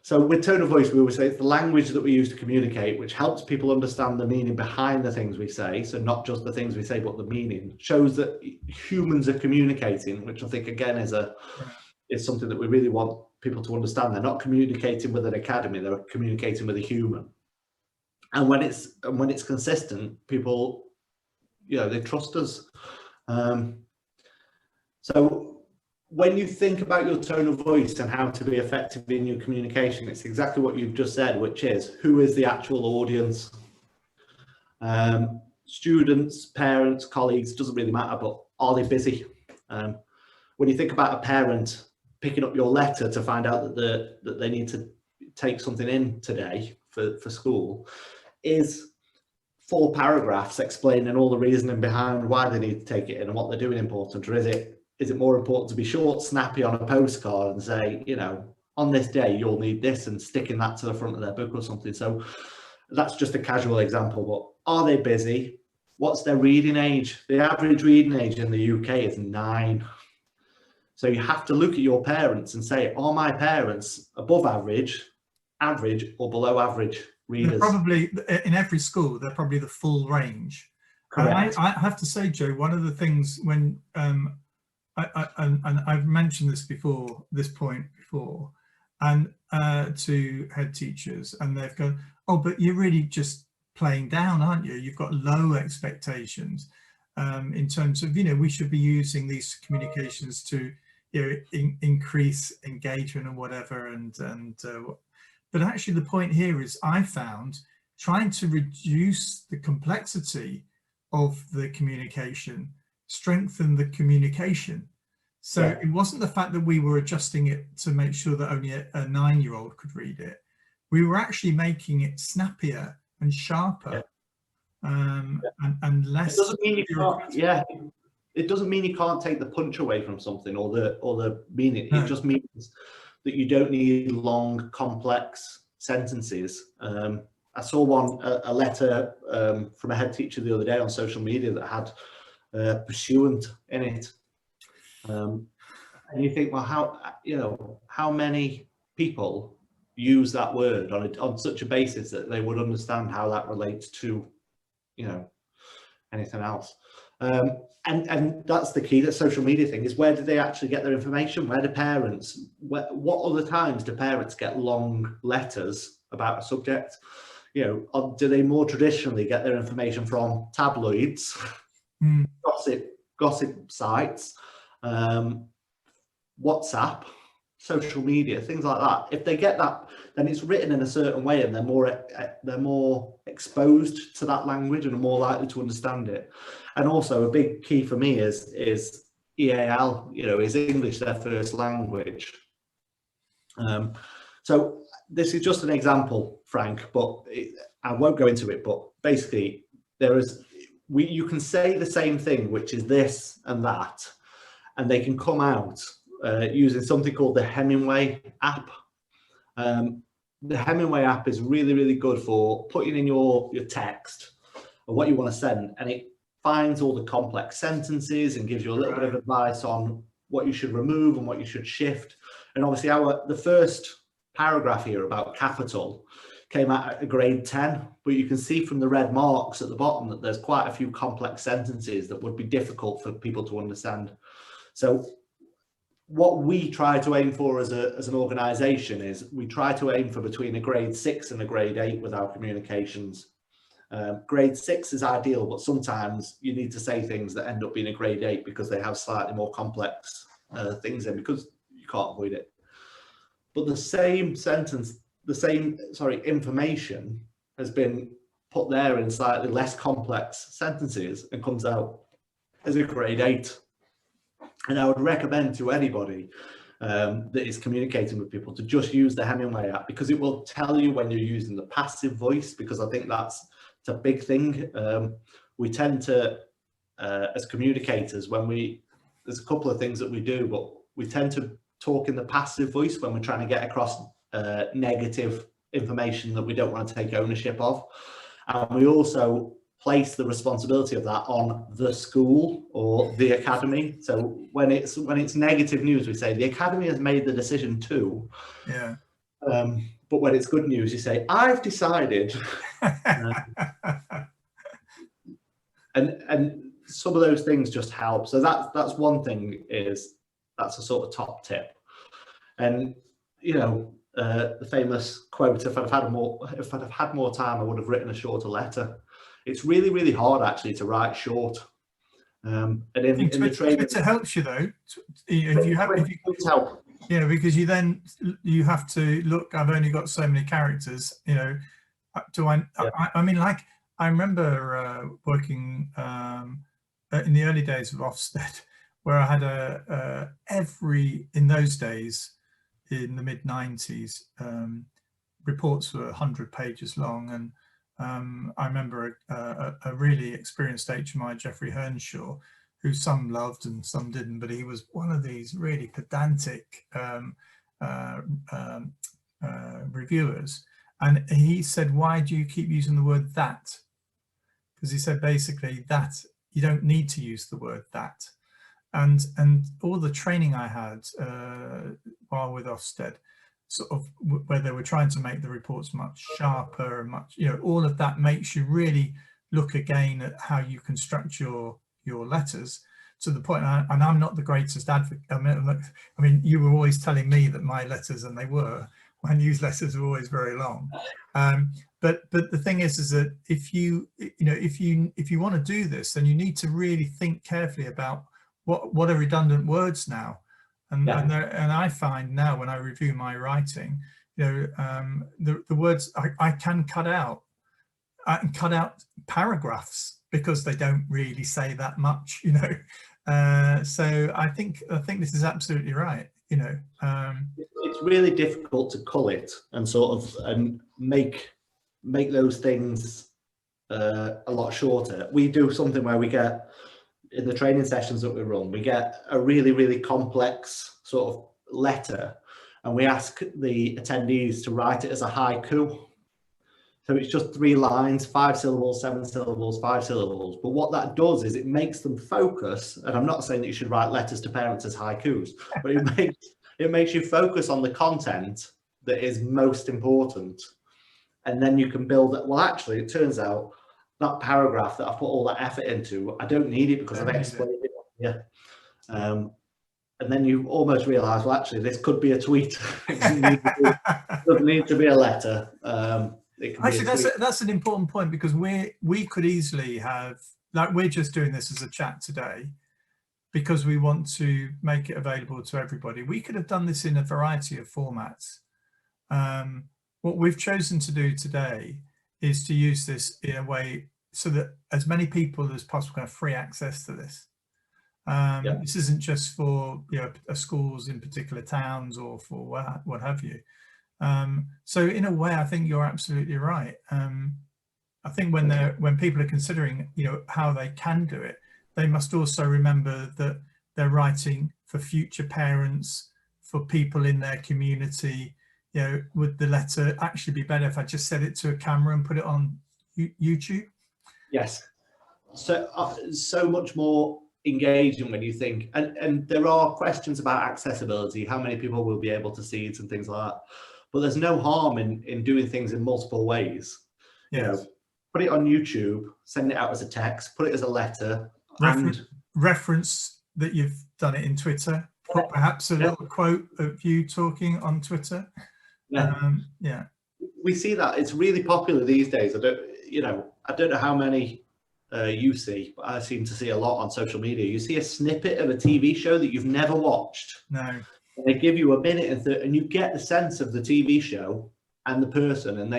So with tone of voice, we always say it's the language that we use to communicate, which helps people understand the meaning behind the things we say. So not just the things we say, but the meaning. Shows that humans are communicating, which I think again is something that we really want people to understand. They're not communicating with an academy; they're communicating with a human. And when it's consistent, people, you know, they trust us. So when you think about your tone of voice and how to be effective in your communication, it's exactly what you've just said, which is who is the actual audience? Students, parents, colleagues, doesn't really matter, but are they busy? When you think about a parent picking up your letter to find out that they need to take something in today for school, is 4 paragraphs explaining all the reasoning behind why they need to take it in and what they're doing important, or is it more important to be short, snappy on a postcard and say, you know, on this day you'll need this, and sticking that to the front of their book or something? So that's just a casual example, but are they busy? What's their reading age? The average reading age in the UK is 9. So you have to look at your parents and say, are my parents above average, or below average readers? They're probably, in every school, they're probably the full range. Correct. I have to say, Joe, one of the things when, and I've mentioned this before, and to head teachers, and they've gone, oh, but you're really just playing down, aren't you? You've got low expectations in terms of, you know, we should be using these communications to, you know, increase engagement and whatever, but actually the point here is, I found, trying to reduce the complexity of the communication strengthen the communication. So it wasn't the fact that we were adjusting it to make sure that only a 9-year-old could read it. We were actually making it snappier and sharper, and less. It doesn't mean you can't, it doesn't mean you can't take the punch away from something or the meaning. No. It just means that you don't need long, complex sentences. I saw a letter from a head teacher the other day on social media that had pursuant in it. And you think, well, how many people use that word on such a basis that they would understand how that relates to, you know, anything else? And that's the key. That social media thing is, where do they actually get their information? Where do parents? What other times do parents get long letters about a subject? You know, or do they more traditionally get their information from tabloids, gossip sites, WhatsApp, social media, things like that. If they get that, then it's written in a certain way, and they're more exposed to that language and are more likely to understand it. And also a big key for me is EAL, is English their first language? So this is just an example, Frank, but I won't go into it, but basically you can say the same thing, which is this and that, and they can come out using something called the Hemingway app. The Hemingway app is really, really good for putting in your text or what you want to send, and it finds all the complex sentences and gives you a little bit of advice on what you should remove and what you should shift. And obviously the first paragraph here about capital came out at a grade 10, but you can see from the red marks at the bottom that there's quite a few complex sentences that would be difficult for people to understand. So what we try to aim for as an organisation is we try to aim for between a grade 6 and a grade 8 with our communications. Grade 6 is ideal, but sometimes you need to say things that end up being a grade 8 because they have slightly more complex things in, because you can't avoid it. But the same information has been put there in slightly less complex sentences and comes out as a grade 8. And I would recommend to anybody that is communicating with people to just use the Hemingway app, because it will tell you when you're using the passive voice, because I think it's a big thing. We tend to, as communicators, there's a couple of things that we do, but we tend to talk in the passive voice when we're trying to get across negative information that we don't want to take ownership of. And we also place the responsibility of that on the school or the academy. So when it's negative news, we say the academy has made the decision to. Yeah. But when it's good news, you say, I've decided. And some of those things just help. So that's one thing, that's a sort of top tip. And the famous quote, if I'd have had more time, I would have written a shorter letter. It's really, really hard actually to write short. And in the training, Twitter helps you though. Help. Yeah, because you have to look. I've only got so many characters. I mean, like I remember working in the early days of Ofsted, where I had in those days, in the mid 90s, reports were 100 pages long, and I remember a really experienced HMI, Geoffrey Hearnshaw, who some loved and some didn't, but he was one of these really pedantic reviewers. And he said, why do you keep using the word that? Because he said basically that you don't need to use the word that. And all the training I had while with Ofsted, sort of where they were trying to make the reports much sharper and much, all of that makes you really look again at how you construct your letters, to the point, and I'm not the greatest advocate. I mean, you were always telling me that my letters, and they were, my newsletters were always very long. But the thing is that if you want to do this, then you need to really think carefully about what are redundant words now. And I find now when I review my writing, the words I can cut out. I can cut out paragraphs because they don't really say that much, So I think this is absolutely right. It's really difficult to cull it and sort of make those things a lot shorter. We do something where we get, in the training sessions that we run, we get a really, really complex sort of letter, and we ask the attendees to write it as a haiku. So it's just 3 lines, 5 syllables, 7 syllables, 5 syllables. But what that does is it makes them focus. And I'm not saying that you should write letters to parents as haikus, but it makes you focus on the content that is most important. And then you can build it. Well, actually, it turns out that paragraph that I've put all that effort into, I don't need it because I've explained it. Yeah. And then you almost realize, well, actually, this could be a tweet. It doesn't need to be a letter. Actually, that's an important point, because we could easily have, like, we're just doing this as a chat today, because we want to make it available to everybody. We could have done this in a variety of formats. What we've chosen to do today is to use this in a way so that as many people as possible can have free access to this. This isn't just for schools in particular towns or for what have you. So in a way, I think you're absolutely right. I think when people are considering how they can do it, they must also remember that they're writing for future parents, for people in their community. Would the letter actually be better if I just set it to a camera and put it on YouTube? Yes. So much more engaging when you think, and there are questions about accessibility, how many people will be able to see it and things like that. But there's no harm in doing things in multiple ways. Yes. Put it on YouTube, send it out as a text, put it as a letter. Reference that you've done it in Twitter. Put perhaps a little quote of you talking on Twitter. Yeah. We see that it's really popular these days. I don't know how many you see, but I seem to see a lot on social media. You see a snippet of a TV show that you've never watched. No. And they give you a minute and you get the sense of the TV show and the person, and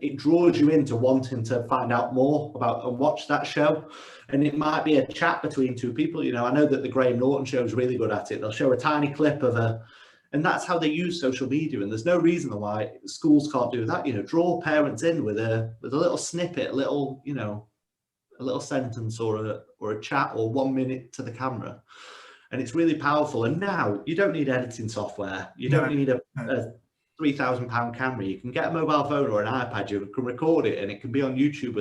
it draws you into wanting to find out more about and watch that show. And it might be a chat between two people. I know that the Graham Norton show is really good at it. They'll show a tiny clip of and that's how they use social media. And there's no reason why schools can't do that. Draw parents in with a little snippet, a little sentence or a chat or 1 minute to the camera. And it's really powerful. And now you don't need editing software. You don't need a £3,000 camera. You can get a mobile phone or an iPad. You can record it, and it can be on YouTube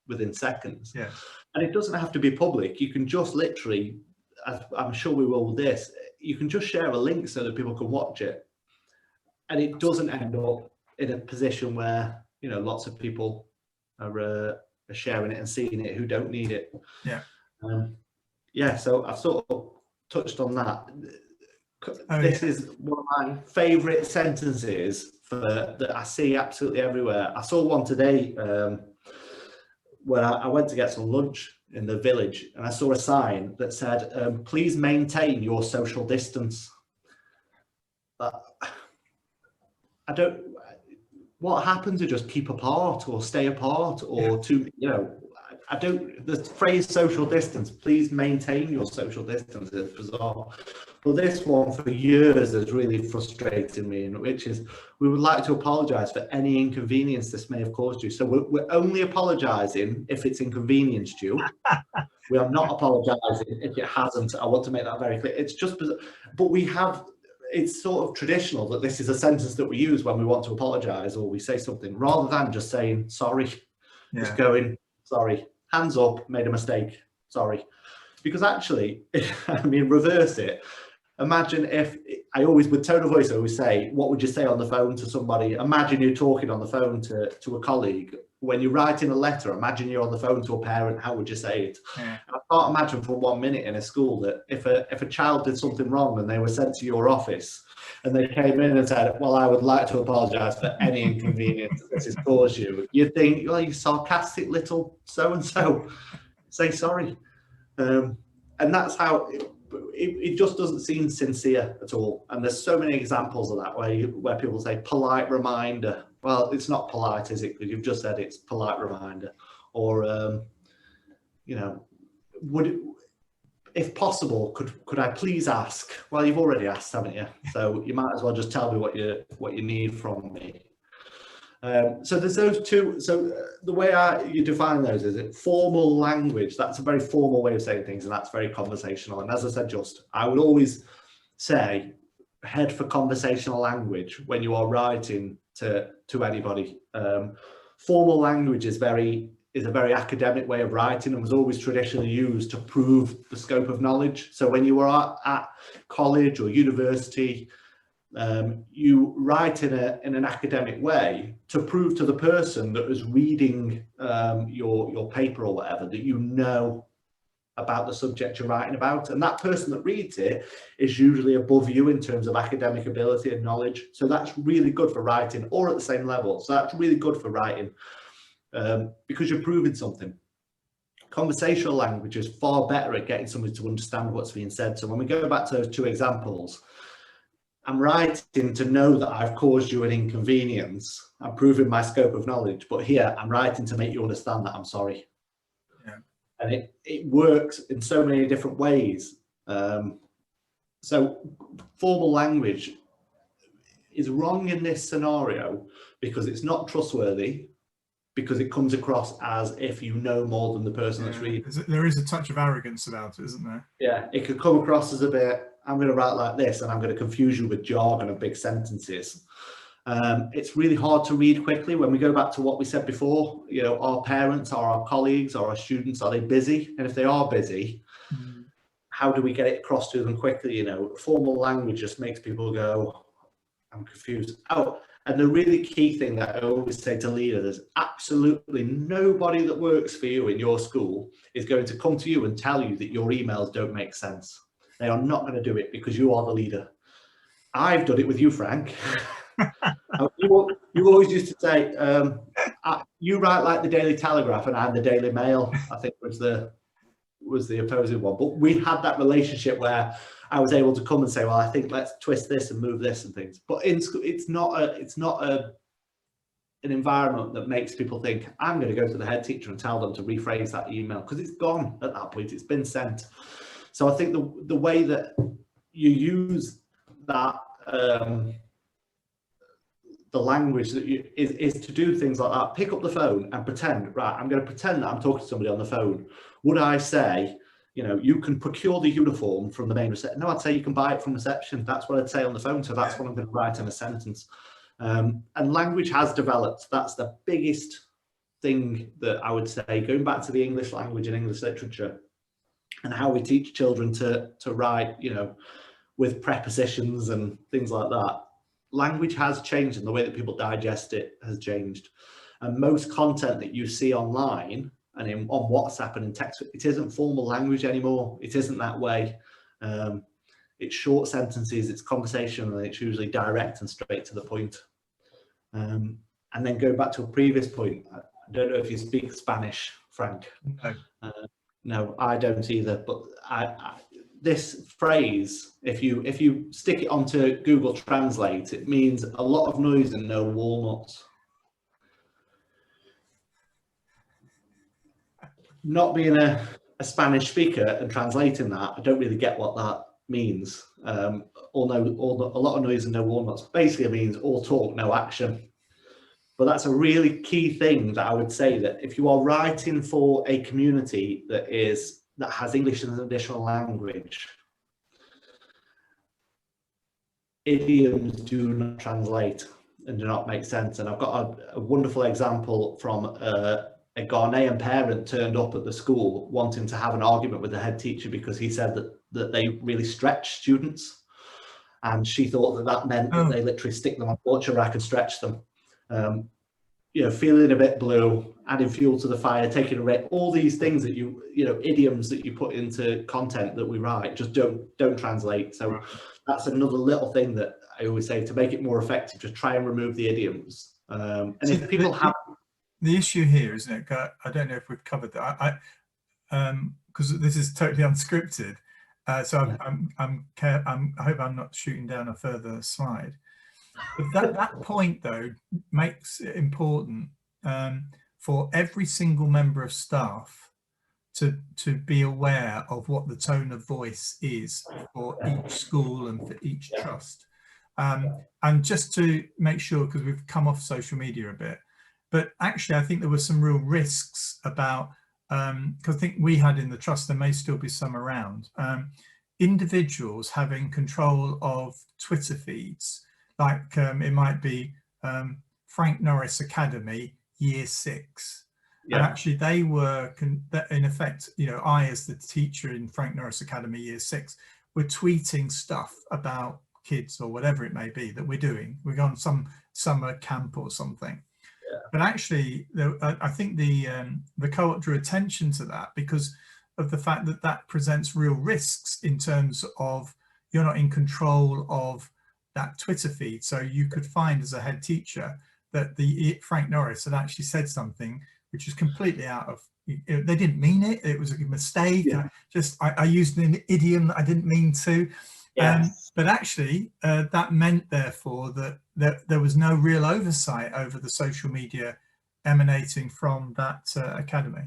within seconds. Yeah. And it doesn't have to be public. You can just literally, as I'm sure we will with this, you can just share a link so that people can watch it, and it doesn't end up in a position where lots of people are sharing it and seeing it who don't need it. So I've sort of touched on that. This is one of my favorite sentences that I see absolutely everywhere. I saw one today when I went to get some lunch in the village, and I saw a sign that said, please maintain your social distance. What happens to just keep apart or stay apart or the phrase social distance, please maintain your social distance, is bizarre. But this one for years has really frustrated me, which is, we would like to apologise for any inconvenience this may have caused you. So we're only apologising if it's inconvenienced you. We are not apologising if it hasn't. I want to make that very clear. It's just bizarre. But it's sort of traditional that this is a sentence that we use when we want to apologise or we say something, rather than just saying sorry. Just going, sorry, hands up, made a mistake, sorry. Because actually, reverse it. Imagine if, I always, with tone of voice, I always say, what would you say on the phone to somebody? Imagine you're talking on the phone to a colleague. When you're writing a letter, imagine you're on the phone to a parent, how would you say it? Yeah. I can't imagine for 1 minute in a school that if a child did something wrong and they were sent to your office and they came in and said, well, I would like to apologise for any inconvenience this has caused you, you'd think, well, you sarcastic little so-and-so, say sorry. And that's how it just doesn't seem sincere at all. And there's so many examples of that where people say polite reminder. Well, it's not polite, is it? Because you've just said it's polite reminder. Or, if possible, could I please ask? Well, you've already asked, haven't you? So you might as well just tell me what you need from me. So there's those two. So the way you define those is it formal language. That's a very formal way of saying things, and that's very conversational. And as I said, I would always say head for conversational language when you are writing to anybody. Formal language is a very academic way of writing and was always traditionally used to prove the scope of knowledge. So when you are at college or university, you write in an academic way to prove to the person that is reading your paper or whatever that you know about the subject you're writing about, and that person that reads it is usually above you in terms of academic ability and knowledge. So that's really good for writing, or at the same level. So that's really good for writing because you're proving something. Conversational language is far better at getting somebody to understand what's being said. So when we go back to those two examples, I'm writing to know that I've caused you an inconvenience. I'm proving my scope of knowledge, but here I'm writing to make you understand that I'm sorry. Yeah. And it works in so many different ways. So formal language is wrong in this scenario because it's not trustworthy, because it comes across as if you know more than the person that's reading. There is a touch of arrogance about it, isn't there? Yeah, it could come across as a bit, I'm going to write like this and I'm going to confuse you with jargon and big sentences. It's really hard to read quickly. When we go back to what we said before, you know, our parents or our colleagues or our students, are they busy? And if they are busy, how do we get it across to them quickly? You know, formal language just makes people go, I'm confused. Oh, and the really key thing that I always say to leaders is absolutely nobody that works for you in your school is going to come to you and tell you that your emails don't make sense. They are not going to do it because you are the leader. I've done it with you, Frank. You always used to say, you write like the Daily Telegraph and I'm the Daily Mail, I think was the opposing one. But we had that relationship where I was able to come and say, well, I think let's twist this and move this and things. But in school, it's not an environment that makes people think, I'm going to go to the head teacher and tell them to rephrase that email, because it's gone at that point. It's been sent. So I think the way that you use that, the language that is to do things like that. Pick up the phone and pretend, right, I'm going to pretend that I'm talking to somebody on the phone. Would I say, you know, you can procure the uniform from the main reception? No, I'd say you can buy it from reception. That's what I'd say on the phone. So that's what I'm going to write in a sentence. And language has developed. That's the biggest thing that I would say, going back to the English language and English literature and how we teach children to write, you know, with prepositions and things like that. Language has changed, and the way that people digest it has changed. And most content that you see online and on WhatsApp and in text, it isn't formal language anymore. It isn't that way. It's short sentences, it's conversational, and it's usually direct and straight to the point. And then going back to a previous point, I don't know if you speak Spanish, Frank. No, no, I don't either. But this phrase, if you stick it onto Google Translate, it means a lot of noise and no walnuts. Not being a Spanish speaker and translating that, I don't really get what that means. Although a lot of noise and no walnuts basically means all talk, no action. But that's a really key thing that I would say, that if you are writing for a community that has English as an additional language, idioms do not translate and do not make sense. And I've got a wonderful example from a Ghanaian parent turned up at the school wanting to have an argument with the head teacher because he said that they really stretch students, and she thought that meant that they literally stick them on a torture rack and stretch them. You know, feeling a bit blue, adding fuel to the fire, taking a rip, all these things that you know, idioms that you put into content that we write just don't translate. So that's another little thing that I always say, to make it more effective, just try and remove the idioms. And so if people have the issue here, isn't it? I don't know if we've covered that. Because this is totally unscripted. So I hope I'm not shooting down a further slide. But that point, though, makes it important for every single member of staff to be aware of what the tone of voice is for each school and for each trust. And just to make sure, because we've come off social media a bit, but actually I think there were some real risks about, because I think we had in the trust, there may still be some around, individuals having control of Twitter feeds. Like it might be Frank Norris Academy, Year 6. Yeah. And actually they were, in effect, you know, I as the teacher in Frank Norris Academy, Year 6, were tweeting stuff about kids or whatever it may be that we're doing. We're on some summer camp or something. Yeah. But actually, I think the co-op drew attention to that because of the fact that that presents real risks in terms of you're not in control of that Twitter feed. So you could find as a head teacher that Frank Norris had actually said something which is completely out of they didn't mean it. It was a mistake. Yeah. I used an idiom that I didn't mean to. Yes. But actually, that meant, therefore, that there was no real oversight over the social media emanating from that academy.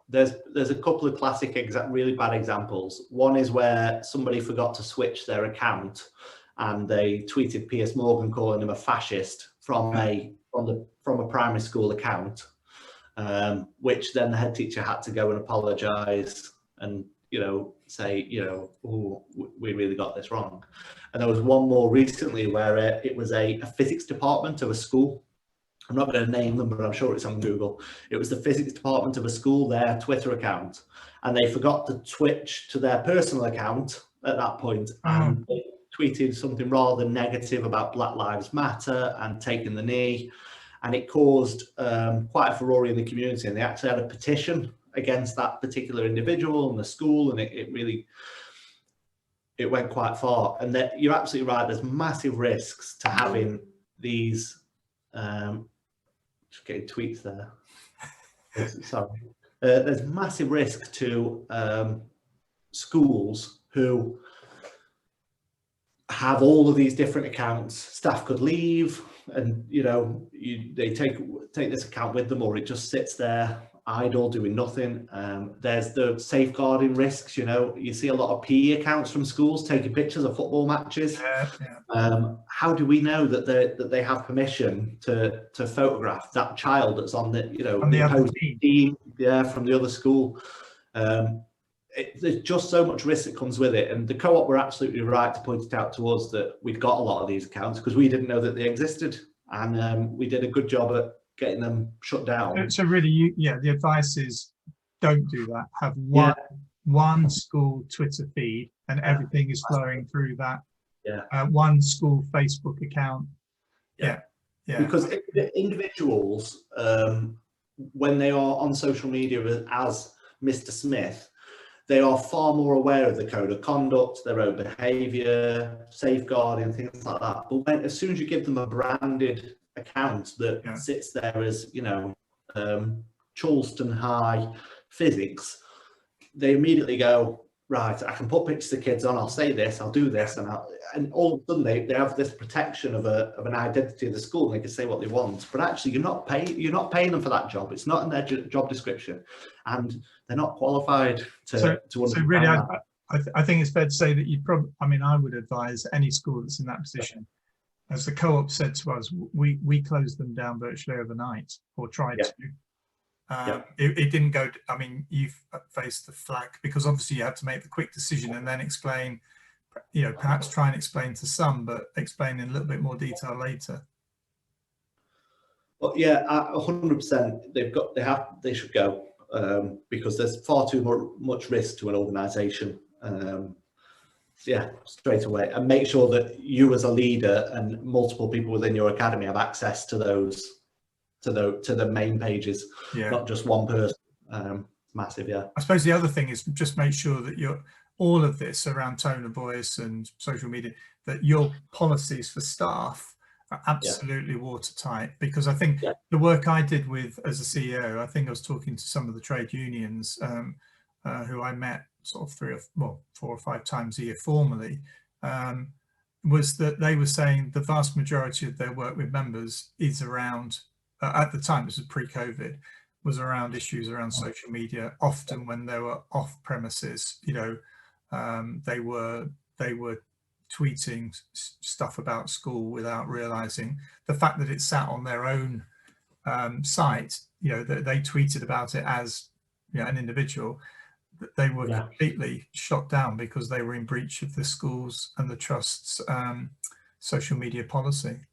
There's a couple of classic really bad examples. One is where somebody forgot to switch their account, and they tweeted Piers Morgan calling him a fascist from a primary school account, which then the head teacher had to go and apologise and say, oh, we really got this wrong. And there was one more recently where it was a physics department of a school. I'm not going to name them, but I'm sure it's on Google. It was the physics department of a school, their Twitter account, and they forgot to switch to their personal account at that point, and they tweeted something rather negative about Black Lives Matter and taking the knee, and it caused quite a furore in the community, and they actually had a petition against that particular individual and the school, and it went quite far. And that you're absolutely right, there's massive risks to having these just getting tweets there. Sorry. There's massive risk to schools who have all of these different accounts. Staff could leave, and they take this account with them, or it just sits there idle doing nothing. There's the safeguarding risks. You see a lot of PE accounts from schools taking pictures of football matches. How do we know that they have permission to photograph that child that's on the the opposing team, from the other school? There's just so much risk that comes with it, and the co-op were absolutely right to point it out to us that we'd got a lot of these accounts because we didn't know that they existed, and we did a good job at getting them shut down. So really, the advice is don't do that. Have one school Twitter feed, and everything is flowing through that. One school Facebook account. Because individuals, when they are on social media as Mr. Smith, they are far more aware of the code of conduct, their own behaviour, safeguarding, things like that. But as soon as you give them a branded account that sits there as Charleston High physics, they immediately go, right, I can put pictures of kids on, I'll say this, I'll do this, and all of a sudden they have this protection of an identity of the school, and they can say what they want. But actually, you're not paying them for that job. It's not in their job description, and they're not qualified to understand really, that. I think it's fair to say that I would advise any school that's in that position. As the co-op said to us, we closed them down virtually overnight, or tried to. It didn't go. You faced the flack because obviously you had to make the quick decision and then explain. Perhaps try and explain to some, but explain in a little bit more detail later. But 100%. They should go because there's far too much risk to an organisation. Straight away, and make sure that you as a leader and multiple people within your academy have access to those, to the main pages, not just one person. Massive. I suppose the other thing is just make sure that all of this around tone of voice and social media, that your policies for staff are absolutely watertight, because I think the work I did as a CEO, I think I was talking to some of the trade unions who I met sort of 4 or 5 times a year formally, was that they were saying the vast majority of their work with members is around, at the time, this was pre-COVID, was around issues around social media. Often when they were off premises, they were tweeting stuff about school without realizing the fact that it sat on their own site. That they tweeted about it as an individual. They were completely shot down because they were in breach of the schools and the trust's social media policy.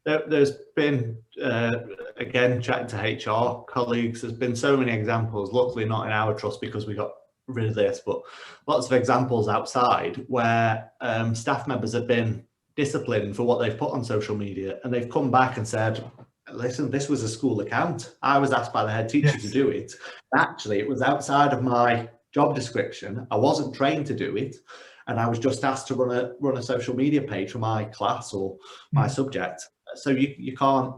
There's been, again, chatting to HR colleagues, there's been so many examples, luckily not in our trust because we got rid of this, but lots of examples outside where staff members have been disciplined for what they've put on social media, and they've come back and said, listen, this was a school account. I was asked by the head teacher to do it. Actually, it was outside of my job description. I wasn't trained to do it, and I was just asked to run a social media page for my class or my subject. So you can't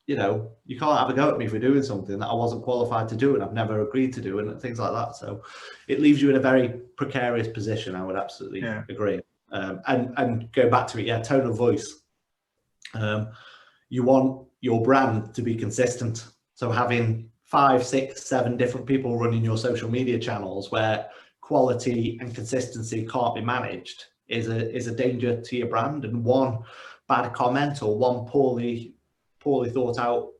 you know, you can't have a go at me for doing something that I wasn't qualified to do and I've never agreed to do, and things like that. So it leaves you in a very precarious position. I would absolutely agree. And go back to it, yeah, tone of voice. You want your brand to be consistent. So having 5, 6, 7 different people running your social media channels where quality and consistency can't be managed is a danger to your brand. And one bad comment or one poorly thought out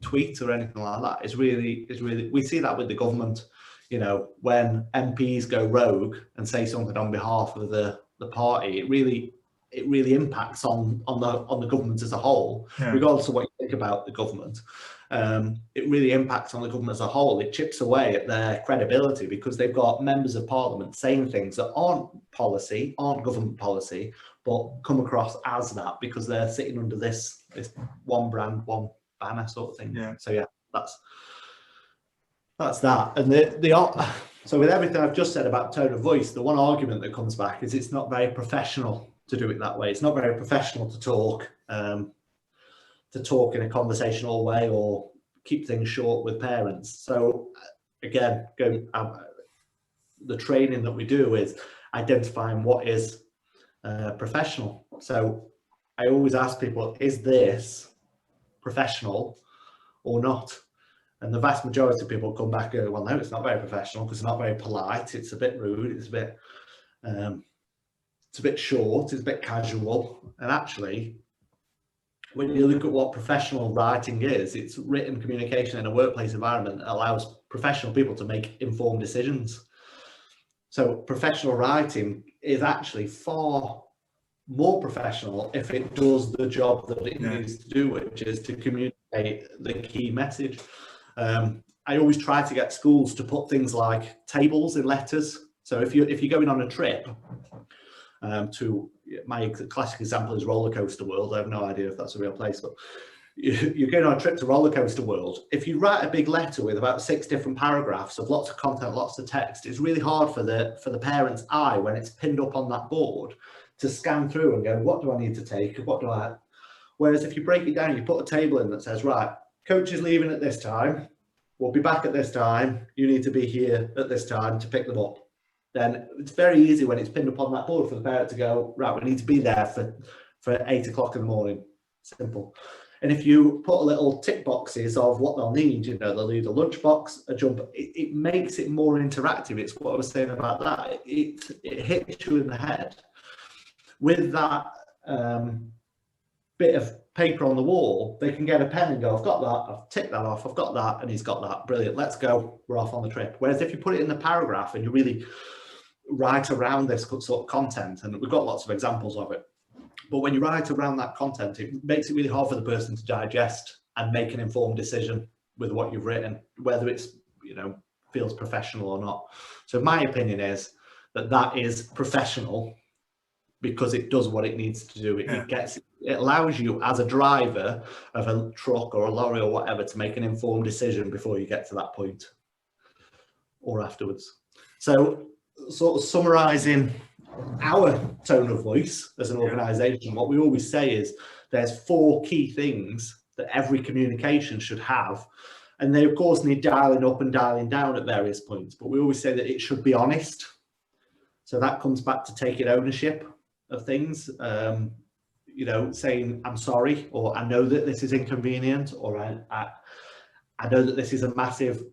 tweet or anything like that is really, we see that with the government. You know, when MPs go rogue and say something on behalf of the party, it really impacts on the government as a whole, regardless of what you think about the government. It really impacts on the government as a whole. It chips away at their credibility because they've got members of parliament saying things that aren't government policy, but come across as that because they're sitting under this one brand, one banner sort of thing. So yeah, that's that. And so with everything I've just said about tone of voice, the one argument that comes back is it's not very professional to do it that way. It's not very professional to talk in a conversational way or keep things short with parents. So again, the training that we do is identifying what is professional. So I always ask people, is this professional or not? And the vast majority of people come back and go, well, no, it's not very professional because it's not very polite. It's a bit rude. It's a bit short. It's a bit casual. And actually, when you look at what professional writing is, it's written communication in a workplace environment that allows professional people to make informed decisions. So professional writing is actually far more professional if it does the job that it needs to do, which is to communicate the key message. I always try to get schools to put things like tables in letters. So if you're going on a trip to, my classic example is Roller Coaster World. I have no idea if that's a real place, but you're going on a trip to Roller Coaster World. If you write a big letter with about 6 different paragraphs of lots of content, lots of text, it's really hard for the parent's eye when it's pinned up on that board to scan through and go, what do I need to take? What do I? Whereas if you break it down, you put a table in that says, right, coach is leaving at this time. We'll be back at this time. You need to be here at this time to pick them up. Then it's very easy when it's pinned up on that board for the parent to go, right, we need to be there for 8 o'clock in the morning. Simple. And if you put a little tick boxes of what they'll need, you know, they'll need a lunchbox, a jumper, it makes it more interactive. It's what I was saying about that. It hits you in the head. With that bit of paper on the wall, they can get a pen and go, I've got that, I've ticked that off, I've got that, and he's got that. Brilliant, let's go, we're off on the trip. Whereas if you put it in the paragraph and you really write around this sort of content, and we've got lots of examples of it, but when you write around that content, it makes it really hard for the person to digest and make an informed decision with what you've written, whether it's, you know, feels professional or not. So my opinion is that is professional because it does what it needs to do. It allows you as a driver of a truck or a lorry or whatever to make an informed decision before you get to that point or afterwards. So sort of summarizing our tone of voice as an organization, what we always say is there's 4 key things that every communication should have. And they of course need dialing up and dialing down at various points, but we always say that it should be honest. So that comes back to taking ownership of things, you know, saying I'm sorry, or I know that this is inconvenient, or I know that this is a massive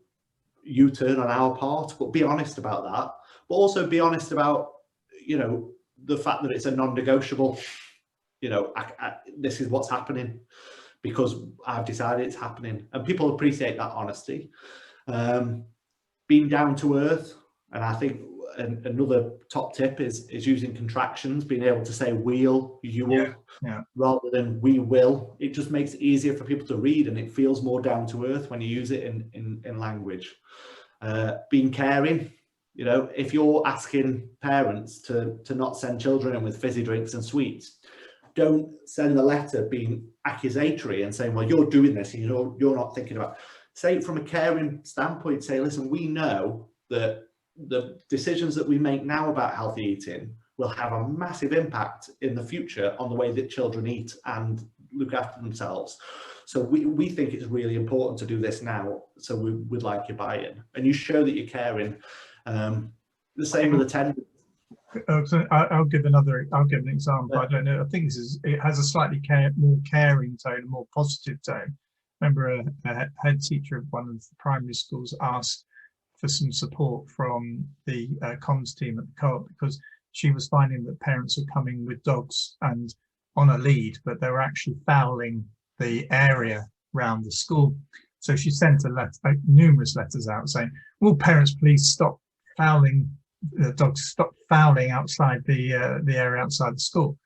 U-turn on our part, but be honest about that. But also be honest about, you know, the fact that it's a non-negotiable, you know, this is what's happening because I've decided it's happening, and people appreciate that honesty. Being down to earth, and I think another top tip is using contractions, being able to say we'll, you will, rather than we will. It just makes it easier for people to read, and it feels more down to earth when you use it in language. Being caring, you know, if you're asking parents to not send children in with fizzy drinks and sweets, don't send a letter being accusatory and saying, well, you're doing this and you're not thinking about it. Say it from a caring standpoint. Say, listen, we know that the decisions that we make now about healthy eating will have a massive impact in the future on the way that children eat and look after themselves. So we think it's really important to do this now. So we'd like your buy-in, and you show that you're caring. The same with attendance. So I'll give an example. I don't know. I think it has a slightly more caring tone, a more positive tone. Remember, a head teacher of one of the primary schools asked for some support from the comms team at the Co-op, because she was finding that parents were coming with dogs and on a lead, but they were actually fouling the area around the school. So she sent numerous letters out saying, "Will parents please stop fouling the dogs, stop fouling outside the area outside the school?"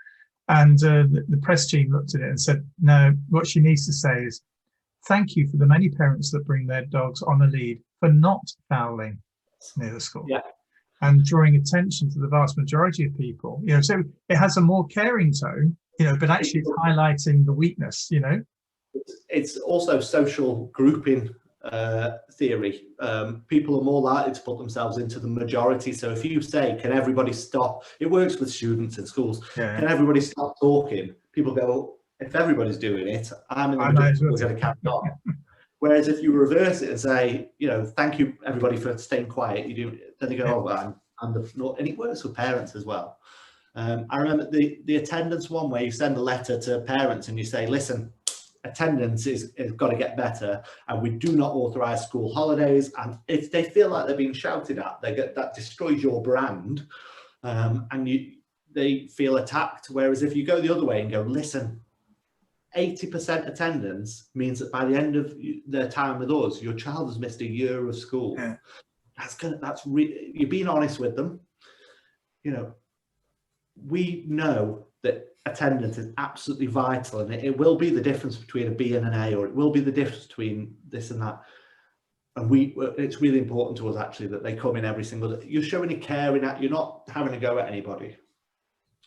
And the press team looked at it and said, "No, what she needs to say is, thank you for the many parents that bring their dogs on a lead for not fouling near the school." Yeah. And drawing attention to the vast majority of people, so it has a more caring tone, but actually it's highlighting the weakness, It's also social grouping theory. People are more likely to put themselves into the majority. So if you say, "Can everybody stop?" It works with students in schools. Yeah. "Can everybody stop talking?" People go, "Well, if everybody's doing it, I'm in the middle, we're going to carry on." Whereas if you reverse it and say, "Thank you everybody for staying quiet," then they go, "Oh, well, I'm the," and it works with parents as well. I remember the attendance one, where you send a letter to parents and you say, "Listen, attendance is got to get better, and we do not authorize school holidays." And if they feel like they're being shouted at, that destroys your brand, and they feel attacked. Whereas if you go the other way and go, "Listen, 80% attendance means that by the end of their time with us, your child has missed a year of school." Yeah. You're being honest with them. We know that attendance is absolutely vital, and it will be the difference between a B and an A, or it will be the difference between this and that. And it's really important to us actually that they come in every single day. You're showing a care in that, you're not having a go at anybody.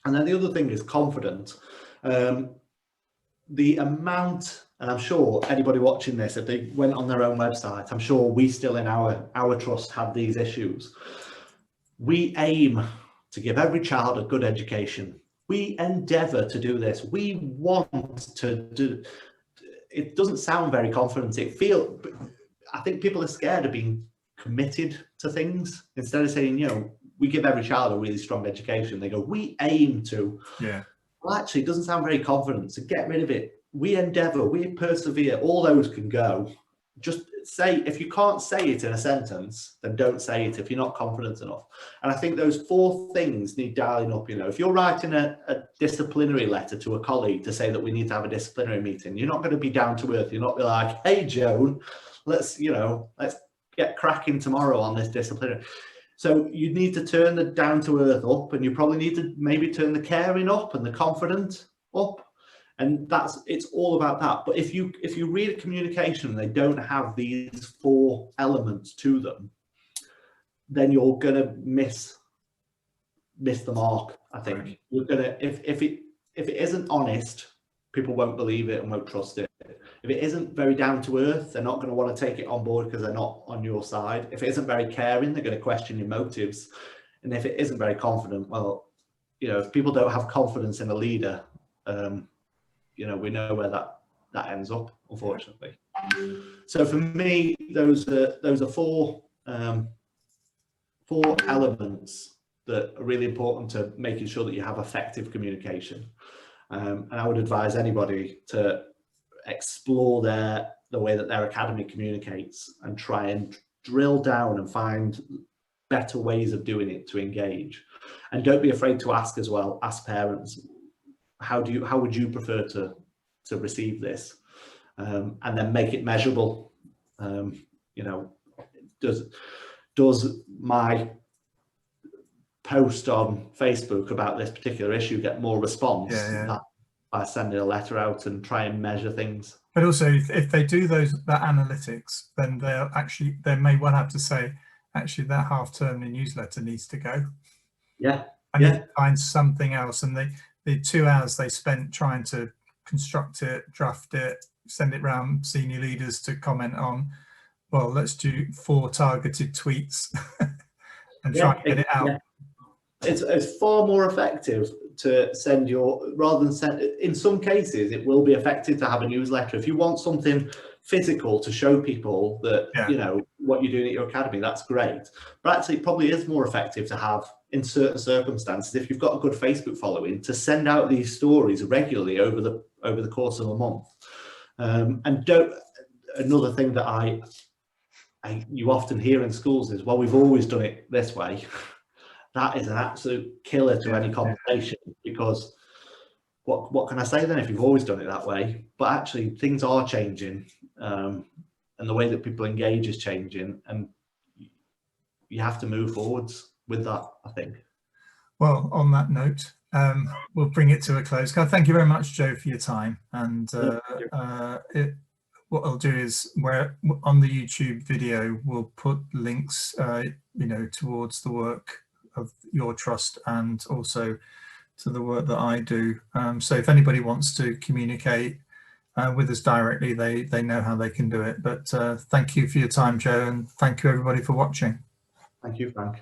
And then the other thing is confidence. The amount, and I'm sure anybody watching this, if they went on their own website, I'm sure we still in our trust have these issues. We aim to give every child a good education. We endeavour to do this. We want to do. It doesn't sound very confident. I think people are scared of being committed to things. Instead of saying, we give every child a really strong education, they go, "We aim to." Yeah. Well, actually, it doesn't sound very confident. So get rid of it. We endeavour. We persevere. All those can go. Just say, if you can't say it in a sentence, then don't say it if you're not confident enough. And I think those 4 things need dialing up. If you're writing a disciplinary letter to a colleague to say that we need to have a disciplinary meeting, you're not going to be down to earth. You're not be like, "Hey, Joan, let's get cracking tomorrow on this disciplinary." So you need to turn the down to earth up, and you probably need to maybe turn the caring up and the confident up. And it's all about that. But if you read a communication and they don't have these 4 elements to them, then you're gonna miss the mark. I think you're gonna, if it isn't honest, people won't believe it and won't trust it. If it isn't very down to earth, they're not going to want to take it on board because they're not on your side. If it isn't very caring, they're going to question your motives. And if it isn't very confident, well, if people don't have confidence in a leader, we know where that ends up, unfortunately. So for me, those are 4 elements that are really important to making sure that you have effective communication. And I would advise anybody to explore the way that their academy communicates and try and drill down and find better ways of doing it to engage. And don't be afraid to ask as well. Ask parents, how would you prefer to receive this? And then make it measurable. Does my post on Facebook about this particular issue get more response by sending a letter out, and try and measure things? But also, if they do that analytics, then they may well have to say, actually, that half-termly newsletter needs to go. Yeah. I need to find something else. And the 2 hours they spent trying to construct it, draft it, send it around senior leaders to comment on, well, let's do 4 targeted tweets and try and get it out. Yeah. It's far more effective to send rather than send, in some cases, it will be effective to have a newsletter. If you want something physical to show people that, you know, what you're doing at your academy, that's great. But actually it probably is more effective to have, in certain circumstances, if you've got a good Facebook following, to send out these stories regularly over the course of a month. And another thing that you often hear in schools is, well, we've always done it this way. That is an absolute killer to any conversation, because what can I say then if you've always done it that way? But actually things are changing, and the way that people engage is changing, and you have to move forwards with that, I think. Well, on that note, we'll bring it to a close. Thank you very much, Joe, for your time. And what I'll do is, where on the YouTube video, we'll put links, you know, towards the work of your trust and also to the work that I do. So if anybody wants to communicate with us directly, they know how they can do it. But thank you for your time, Joe, and thank you everybody for watching. Thank you, Frank.